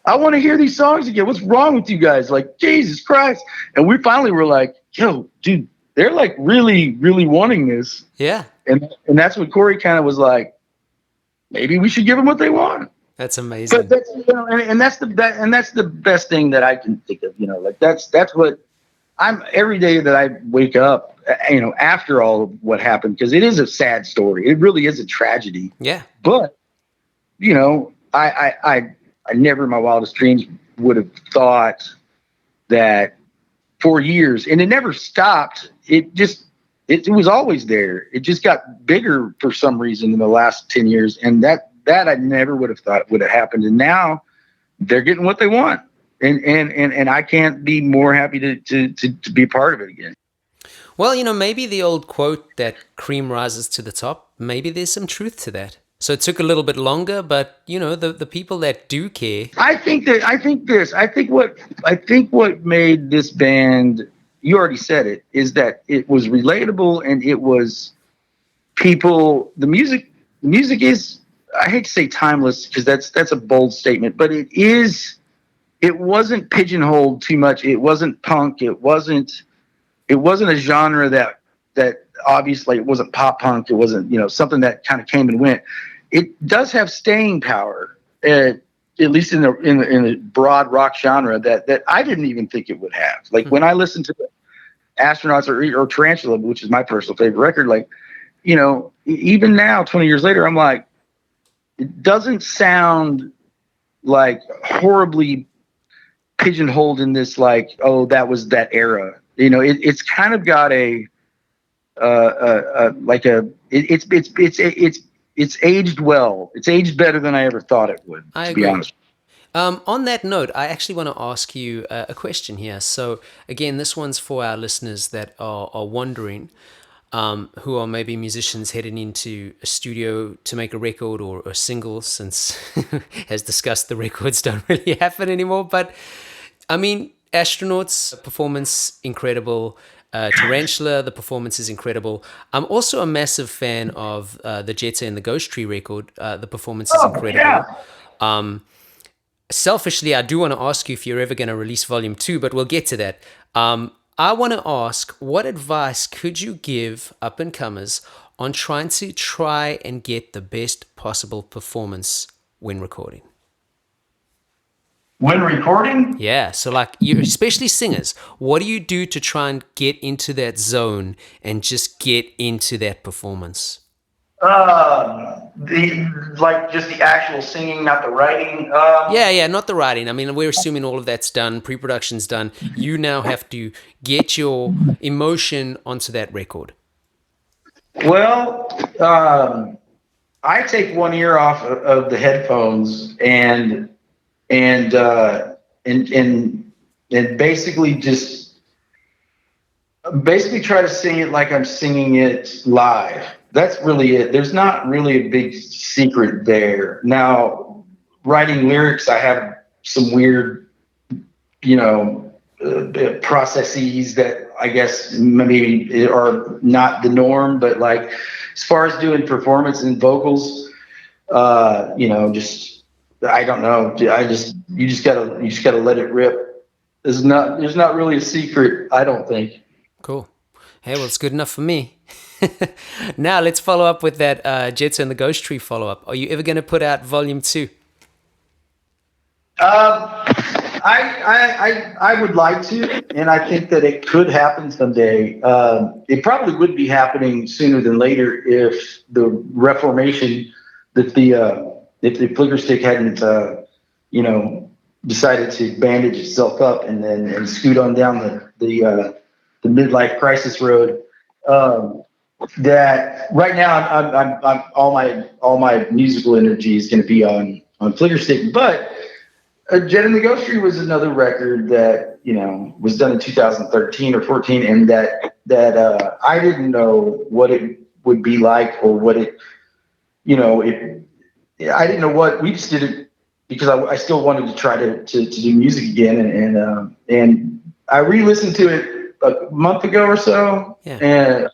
I want to hear these songs again. What's wrong with you guys? Like, Jesus Christ. And we finally were like, yo, dude, they're like really, really wanting this. Yeah. And that's what Corey kind of was like, maybe we should give them what they want. That's amazing. But that's, that's the best thing that I can think of, like that's what I'm every day that I wake up, after all of what happened, because it is a sad story. It really is a tragedy. Yeah. But, I never in my wildest dreams would have thought that for years, and it never stopped. It was always there. It just got bigger for some reason in the last 10 years. And that I never would have thought would have happened. And now they're getting what they want. And I can't be more happy to be a part of it again. Well, maybe the old quote that cream rises to the top, maybe there's some truth to that. So it took a little bit longer, but the people that do care. I think what made this band, you already said it, is that it was relatable and it was people. The music is, I hate to say timeless because that's a bold statement, but it is. It wasn't pigeonholed too much. It wasn't punk. It wasn't a genre that obviously it wasn't pop punk. It wasn't, something that kind of came and went. It does have staying power, at least in the broad rock genre that I didn't even think it would have. Like when I listened to the Astronauts or Tarantula, which is my personal favorite record, like, even now, 20 years later, I'm like, it doesn't sound like horribly pigeonholed in this, like, oh, that was that era. It's kind of got it's aged well. It's aged better than I ever thought it would, to be honest. On that note, I actually want to ask you a question here. So again, this one's for our listeners that are wondering, who are maybe musicians heading into a studio to make a record or a single, since, as discussed, the records don't really happen anymore. But I mean, Astronauts, performance incredible. Tarantula, the performance is incredible. I'm also a massive fan of the Jetta and the Ghost Tree record. The performance is incredible. Yeah. Selfishly, I do want to ask you if you're ever going to release Volume 2, but we'll get to that. I want to ask, what advice could you give up-and-comers on trying and get the best possible performance when recording? When recording? Yeah, so like you, especially singers, what do you do to try and get into that zone and just get into that performance? Just the actual singing, not the writing. Yeah, not the writing. I mean, we're assuming all of that's done, pre-production's done. You now have to get your emotion onto that record. Well, I take one ear off of the headphones and and and and basically try to sing it like I'm singing it live. That's really it. There's not really a big secret there. Now, writing lyrics, I have some weird, processes that I guess maybe are not the norm. But like, as far as doing performance and vocals, just I don't know. You just gotta let it rip. There's not really a secret. I don't think. Cool. Hey, well, it's good enough for me. Now let's follow up with that Jets and the Ghost Tree follow-up. Are you ever going to put out volume 2? I would like to, and I think that it could happen someday. It probably would be happening sooner than later if the reformation, if the Flickerstick hadn't, decided to bandage itself up and scoot on down the midlife crisis road. That right now I'm all my musical energy is going to be on Flickerstick, but Jet and the Ghost Tree was another record that was done in 2013 or 14, and that I didn't know what it would be like or what it, I didn't know what we just did it because I still wanted to try to do music again, and I re-listened to it a month ago or so, and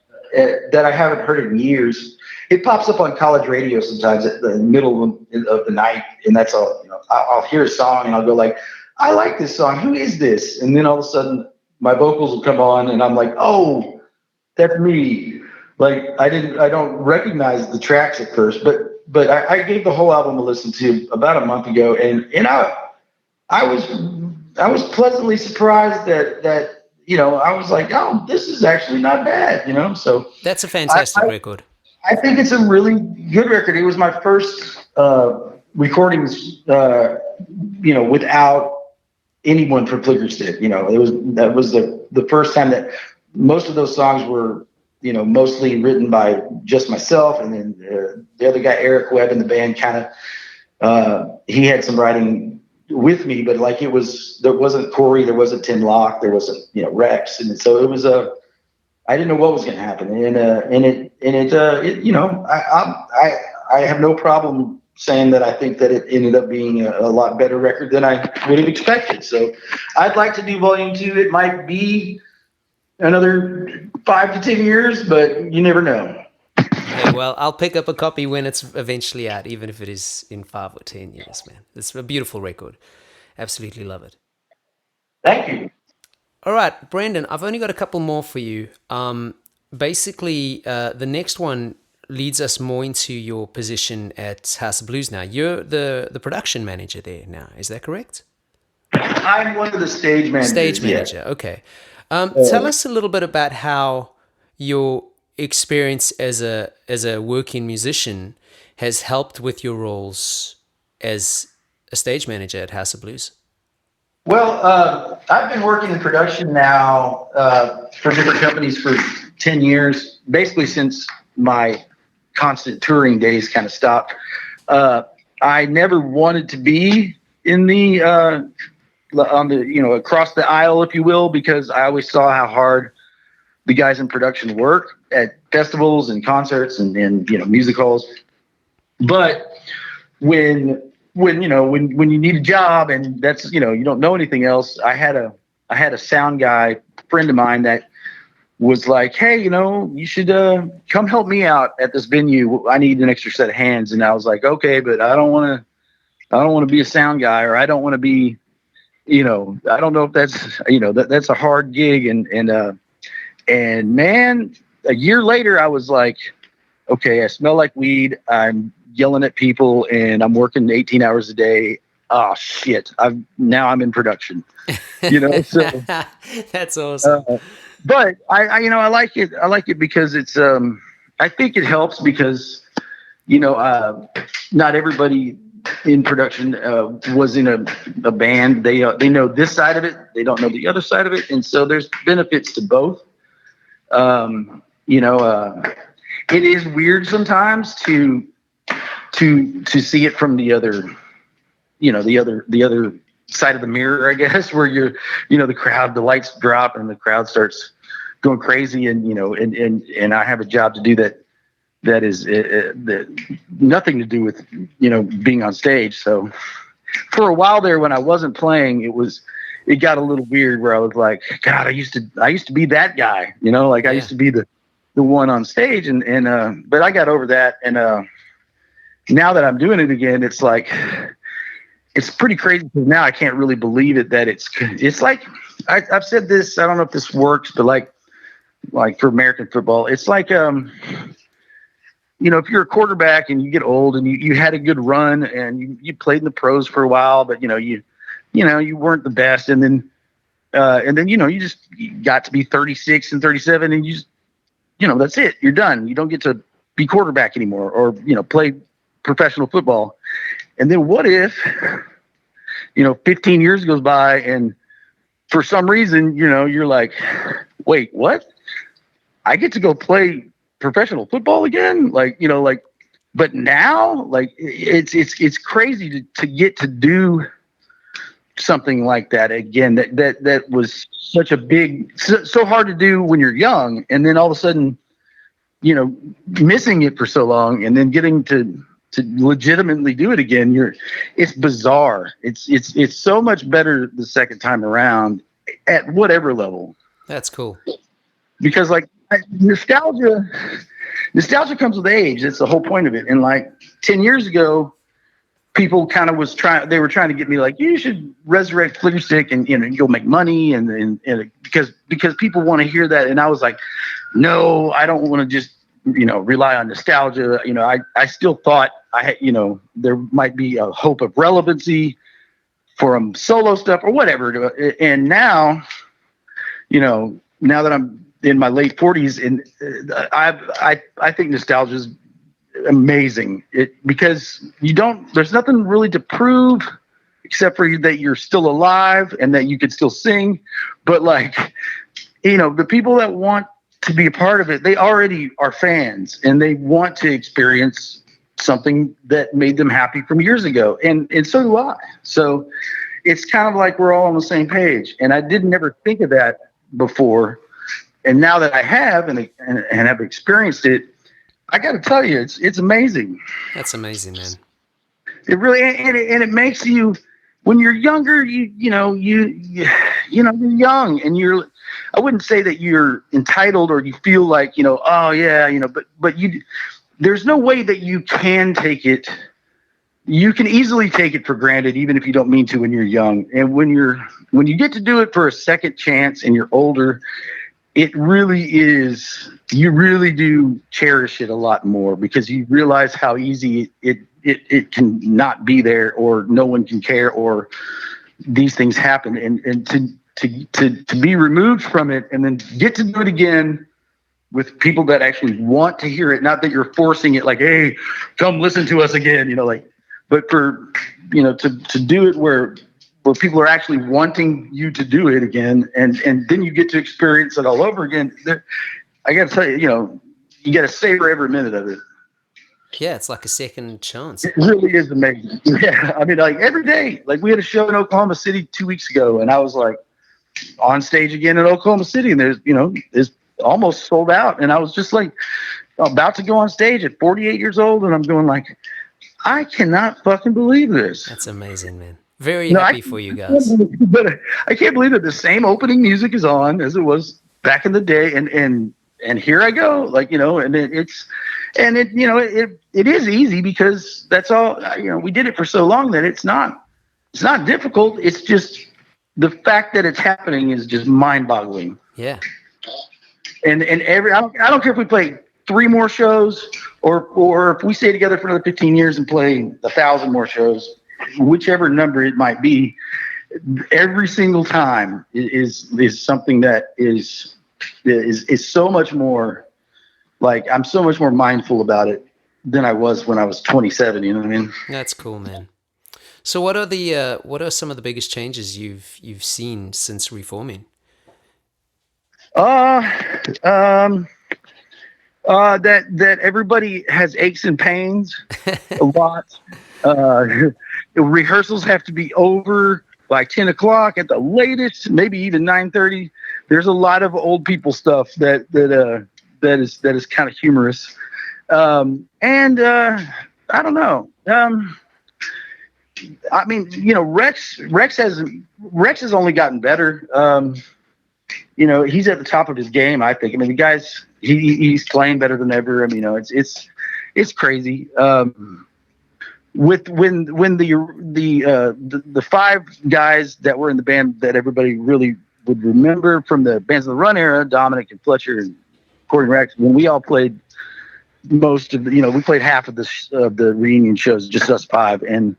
that I haven't heard in years. It pops up on college radio sometimes at the middle of the night, and that's all. I'll hear a song and I'll go like, "I like this song. Who is this?" And then all of a sudden, my vocals will come on, and I'm like, "Oh, that's me." Like I don't recognize the tracks at first, but I gave the whole album a listen to about a month ago, and I was pleasantly surprised that I was like, "Oh, this is actually not bad," So that's a fantastic record. I think it's a really good record. It was my first recordings, without anyone from Flickerstick. That was the first time that most of those songs were, mostly written by just myself, and then the other guy, Eric Webb, in the band, kind of he had some writing with me, but like there wasn't Corey, there wasn't Tim Locke, there wasn't Rex, and so it was I didn't know what was going to happen, I have no problem saying that I think that it ended up being a lot better record than I would have expected. So I'd like to do volume 2. It might be another 5 to 10 years, but you never know. Hey, well, I'll pick up a copy when it's eventually out, even if it is in 5 or 10 years, man. It's a beautiful record. Absolutely love it. Thank you. All right, Brandin, I've only got a couple more for you. Basically, the next one leads us more into your position at House of Blues now. You're the production manager there now. Is that correct? I'm one of the stage managers. Stage manager, yeah. Okay. Tell us a little bit about how your experience as a working musician has helped with your roles as a stage manager at House of Blues. Well, I've been working in production now for different companies for 10 years, basically since my constant touring days kind of stopped. I never wanted to be in across the aisle, if you will, because I always saw how hard the guys in production work at festivals and concerts and music halls. But when you need a job and that's, you don't know anything else. I had a sound guy friend of mine that was like, "Hey, you should come help me out at this venue. I need an extra set of hands." And I was like, "Okay, but I don't want to be a sound guy, or I don't want to be, I don't know if that's, that's a hard gig." And man, a year later, I was like, "Okay, I smell like weed. I'm yelling at people and I'm working 18 hours a day. oh shit, I'm in production, so That's awesome. but I like it. I like it because it's I think it helps because not everybody in production was in a band. They know this side of it, they don't know the other side of it, and so there's benefits to both. It is weird sometimes to see it from the other, the other side of the mirror, I guess, where the crowd, the lights drop and the crowd starts going crazy, and I have a job to do that is nothing to do with being on stage. So for a while there, when I wasn't playing, it got a little weird where I was like, God, I used to be that guy, I used to be the one on stage, but I got over that, and now that I'm doing it again, it's like it's pretty crazy because now I can't really believe it that it's like I've said this. I don't know if this works, but like for American football, it's like if you're a quarterback and you get old and you had a good run and you played in the pros for a while, but you weren't the best, and then you just got to be 36 and 37, and you just that's it. You're done. You don't get to be quarterback anymore or play professional football. And then what if 15 years goes by and for some reason you're like, wait, what? I get to go play professional football again? But now it's crazy to get to do something like that again. That was such a big, so hard to do when you're young, and then all of a sudden, missing it for so long, and then getting to legitimately do it again. It's bizarre. It's so much better the second time around at whatever level. That's cool. Because nostalgia comes with age. That's the whole point of it. And 10 years ago, people kind of they were trying to get me like, you should resurrect Flickerstick and you'll make money and because people want to hear that. And I was like, no, I don't want to just rely on nostalgia. I still thought there might be a hope of relevancy for solo stuff or whatever. And now, now that I'm in my late 40s, and I think nostalgia is amazing. Because there's nothing really to prove except for that you're still alive and that you can still sing. But the people that want to be a part of it, they already are fans and they want to experience something that made them happy from years ago. And so do I. So it's kind of like we're all on the same page. And I didn't ever think of that before. And now that I have and have experienced it, I got to tell you, it's amazing. That's amazing, man. It really, and it makes you, when you're younger, you're young, and I wouldn't say that you're entitled or you feel like, oh yeah, but there's no way that you can take it. You can easily take it for granted, even if you don't mean to when you're young. And when you get to do it for a second chance and you're older, it really is, you really do cherish it a lot more because you realize how easy it can not be there, or no one can care, or these things happen. And to be removed from it and then get to do it again with people that actually want to hear it, not that you're forcing it like, hey, come listen to us again, but for, to do it where people are actually wanting you to do it again, and then you get to experience it all over again. I got to tell you, you got to savor every minute of it. Yeah, it's like a second chance. It really is amazing. Yeah, I mean, every day. We had a show in Oklahoma City 2 weeks ago, and I was on stage again in Oklahoma City, and it's almost sold out, and I was just about to go on stage at 48 years old, and I'm going I cannot fucking believe this. That's amazing, man. Very happy for you guys. But I can't believe that the same opening music is on as it was back in the day, and here I go, and it is easy because that's all, we did it for so long that it's not difficult. It's just the fact that it's happening is just mind-boggling. Yeah. And I don't care if we play 3 more shows or if we stay together for another 15 years and play 1,000 more shows. whichever number it might be, every single time is something that is so much more, like, I'm so much more mindful about it than I was when I was 27. You know what I mean? That's cool, man. So what are some of the biggest changes you've seen since reforming? That everybody has aches and pains a lot. Rehearsals have to be over by 10 o'clock at the latest, maybe even 9:30. There's a lot of old people stuff that is kind of humorous. And I don't know. I mean, you know, Rex has only gotten better. You know, he's at the top of his game, I think. I mean, the guy's he's playing better than ever. I mean, you know, it's crazy. With when the five guys that were in the band that everybody really would remember from the Bands of the Run era, Dominic and Fletcher and Corey and Rex, when we all played most of the, you know, we played half of the reunion shows, just us five, and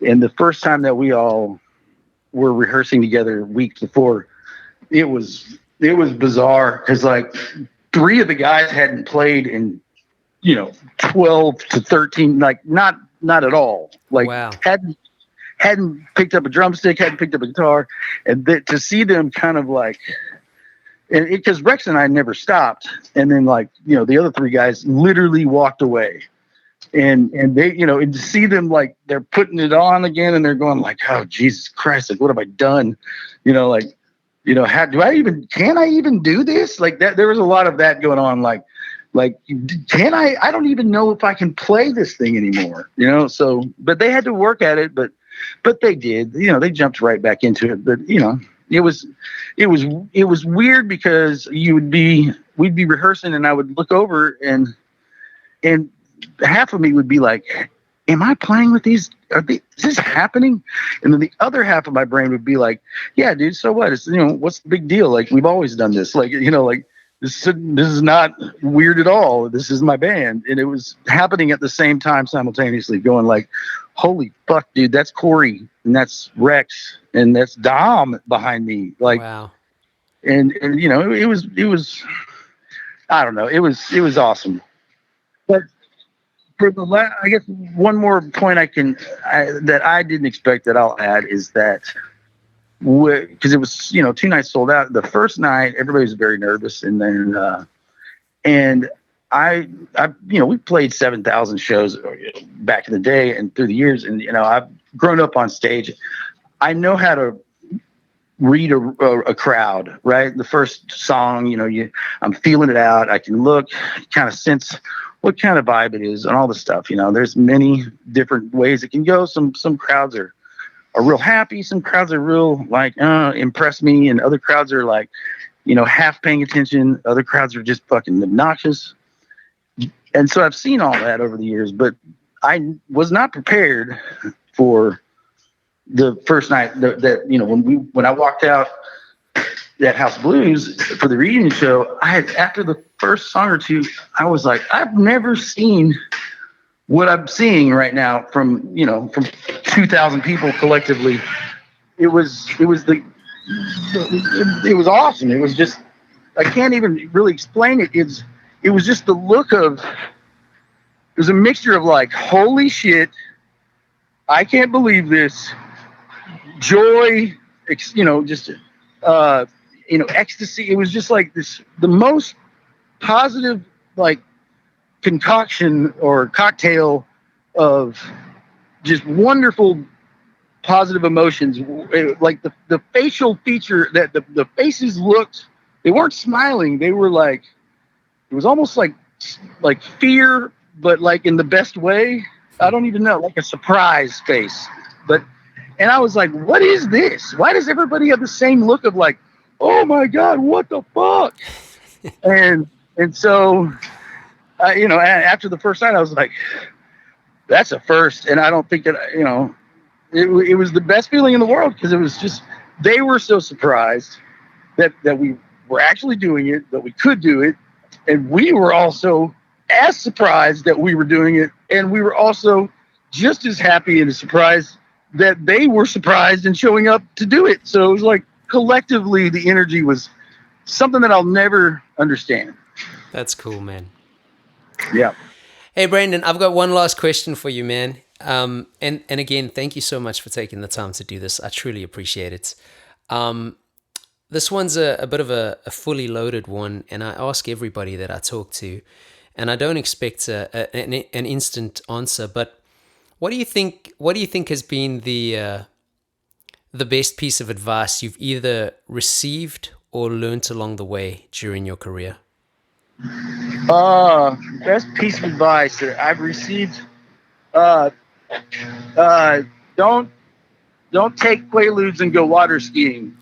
the first time that we all were rehearsing together weeks before, it was bizarre because, like, three of the guys hadn't played in, you know, 12 to 13, like not at all. Like, wow. hadn't picked up a drumstick, hadn't picked up a guitar, and to see them kind of like, and because Rex and I never stopped, and then, like, you know, the other three guys literally walked away, and they, you know, and to see them, like, they're putting it on again, and they're going like, oh Jesus Christ, like, what have I done? You know, like, you know, can I even do this? Like, that, there was a lot of that going on. Like, I don't even know if I can play this thing anymore, you know? So, but they had to work at it, but they did, you know, they jumped right back into it. But, you know, it was weird because we'd be rehearsing, and I would look over, and half of me would be like, am I playing with these? Is this happening? And then the other half of my brain would be like, yeah, dude, so what? It's, you know, what's the big deal? Like, we've always done this. Like, you know, like, this is not weird at all. This is my band. And it was happening at the same time simultaneously, going like, holy fuck, dude, that's Corey, and that's Rex, and that's Dom behind me. Like, wow. And you know, it was I don't know, it was awesome. But for the I guess one more point that I didn't expect that I'll add is that, because it was, you know, 2 nights sold out. The first night, everybody was very nervous, and then and I you know, we played 7,000 shows back in the day and through the years, and, you know, I've grown up on stage. I know how to read a crowd, right? The first song, you know, I'm feeling it out. I can look, kind of sense what kind of vibe it is, and all the stuff. You know, there's many different ways it can go. Some crowds are real happy. Some crowds are real like, impress me. And other crowds are like, you know, half paying attention. Other crowds are just fucking obnoxious. And so I've seen all that over the years, but I was not prepared for the first night that you know, when I walked out that House Blues for the reunion show, after the first song or two, I was like, I've never seen what I'm seeing right now from 2,000 people collectively. It was awesome. It was just, I can't even really explain it. It was just the look of, it was a mixture of like, holy shit, I can't believe this, joy, you know, just you know, ecstasy. It was just like this, the most positive, like, concoction or cocktail of just wonderful positive emotions. Like the facial feature, that the faces looked, they weren't smiling, they were like, it was almost like fear, but like in the best way. I don't even know, like a surprise face. And I was like, what is this? Why does everybody have the same look of like, oh my God, what the fuck? and so, you know, after the first night, I was like, that's a first. And I don't think that, you know, it was the best feeling in the world, because it was just, they were so surprised that we were actually doing it, that we could do it. And we were also as surprised that we were doing it. And we were also just as happy and surprised that they were surprised and showing up to do it. So it was like collectively the energy was something that I'll never understand. That's cool, man. Yeah. Hey, Brandin, I've got one last question for you, man. And again, thank you so much for taking the time to do this. I truly appreciate it. This one's a bit of a fully loaded one, and I ask everybody that I talk to, and I don't expect an instant answer. But what do you think? What do you think has been the best piece of advice you've either received or learnt along the way during your career? Best piece of advice that I've received. Don't take Quaaludes and go water skiing.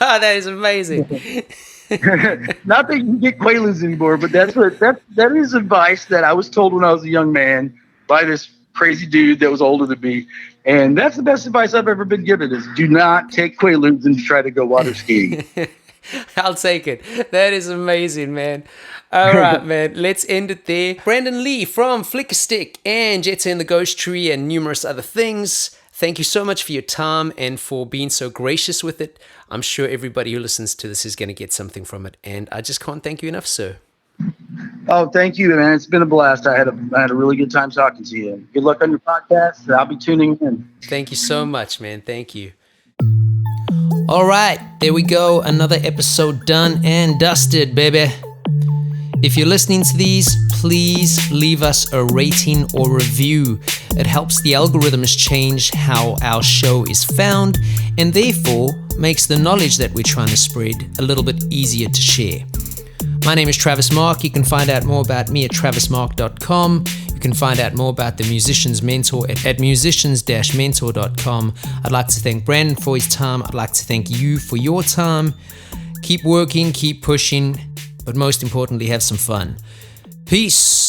Oh, that is amazing. Not that you can get Quaaludes anymore, but that is advice that I was told when I was a young man by this crazy dude that was older than me. And that's the best advice I've ever been given is do not take Quaaludes and try to go water skiing. I'll take it. That is amazing, man. All right, man. Let's end it there. Brandin Lea from Flickerstick and Jetta and the Ghost Tree and numerous other things. Thank you so much for your time and for being so gracious with it. I'm sure everybody who listens to this is going to get something from it. And I just can't thank you enough, sir. Oh, thank you, man. It's been a blast. I had a really good time talking to you. Good luck on your podcast. I'll be tuning in. Thank you so much, man. Thank you. All right, there we go. Another episode done and dusted, baby. If you're listening to these, please leave us a rating or review. It helps the algorithms change how our show is found and therefore makes the knowledge that we're trying to spread a little bit easier to share. My name is Travis Mark. You can find out more about me at travismark.com. You can find out more about the Musician's Mentor at musicians-mentor.com. I'd like to thank Brandin for his time. I'd like to thank you for your time. Keep working, keep pushing, but most importantly, have some fun. Peace.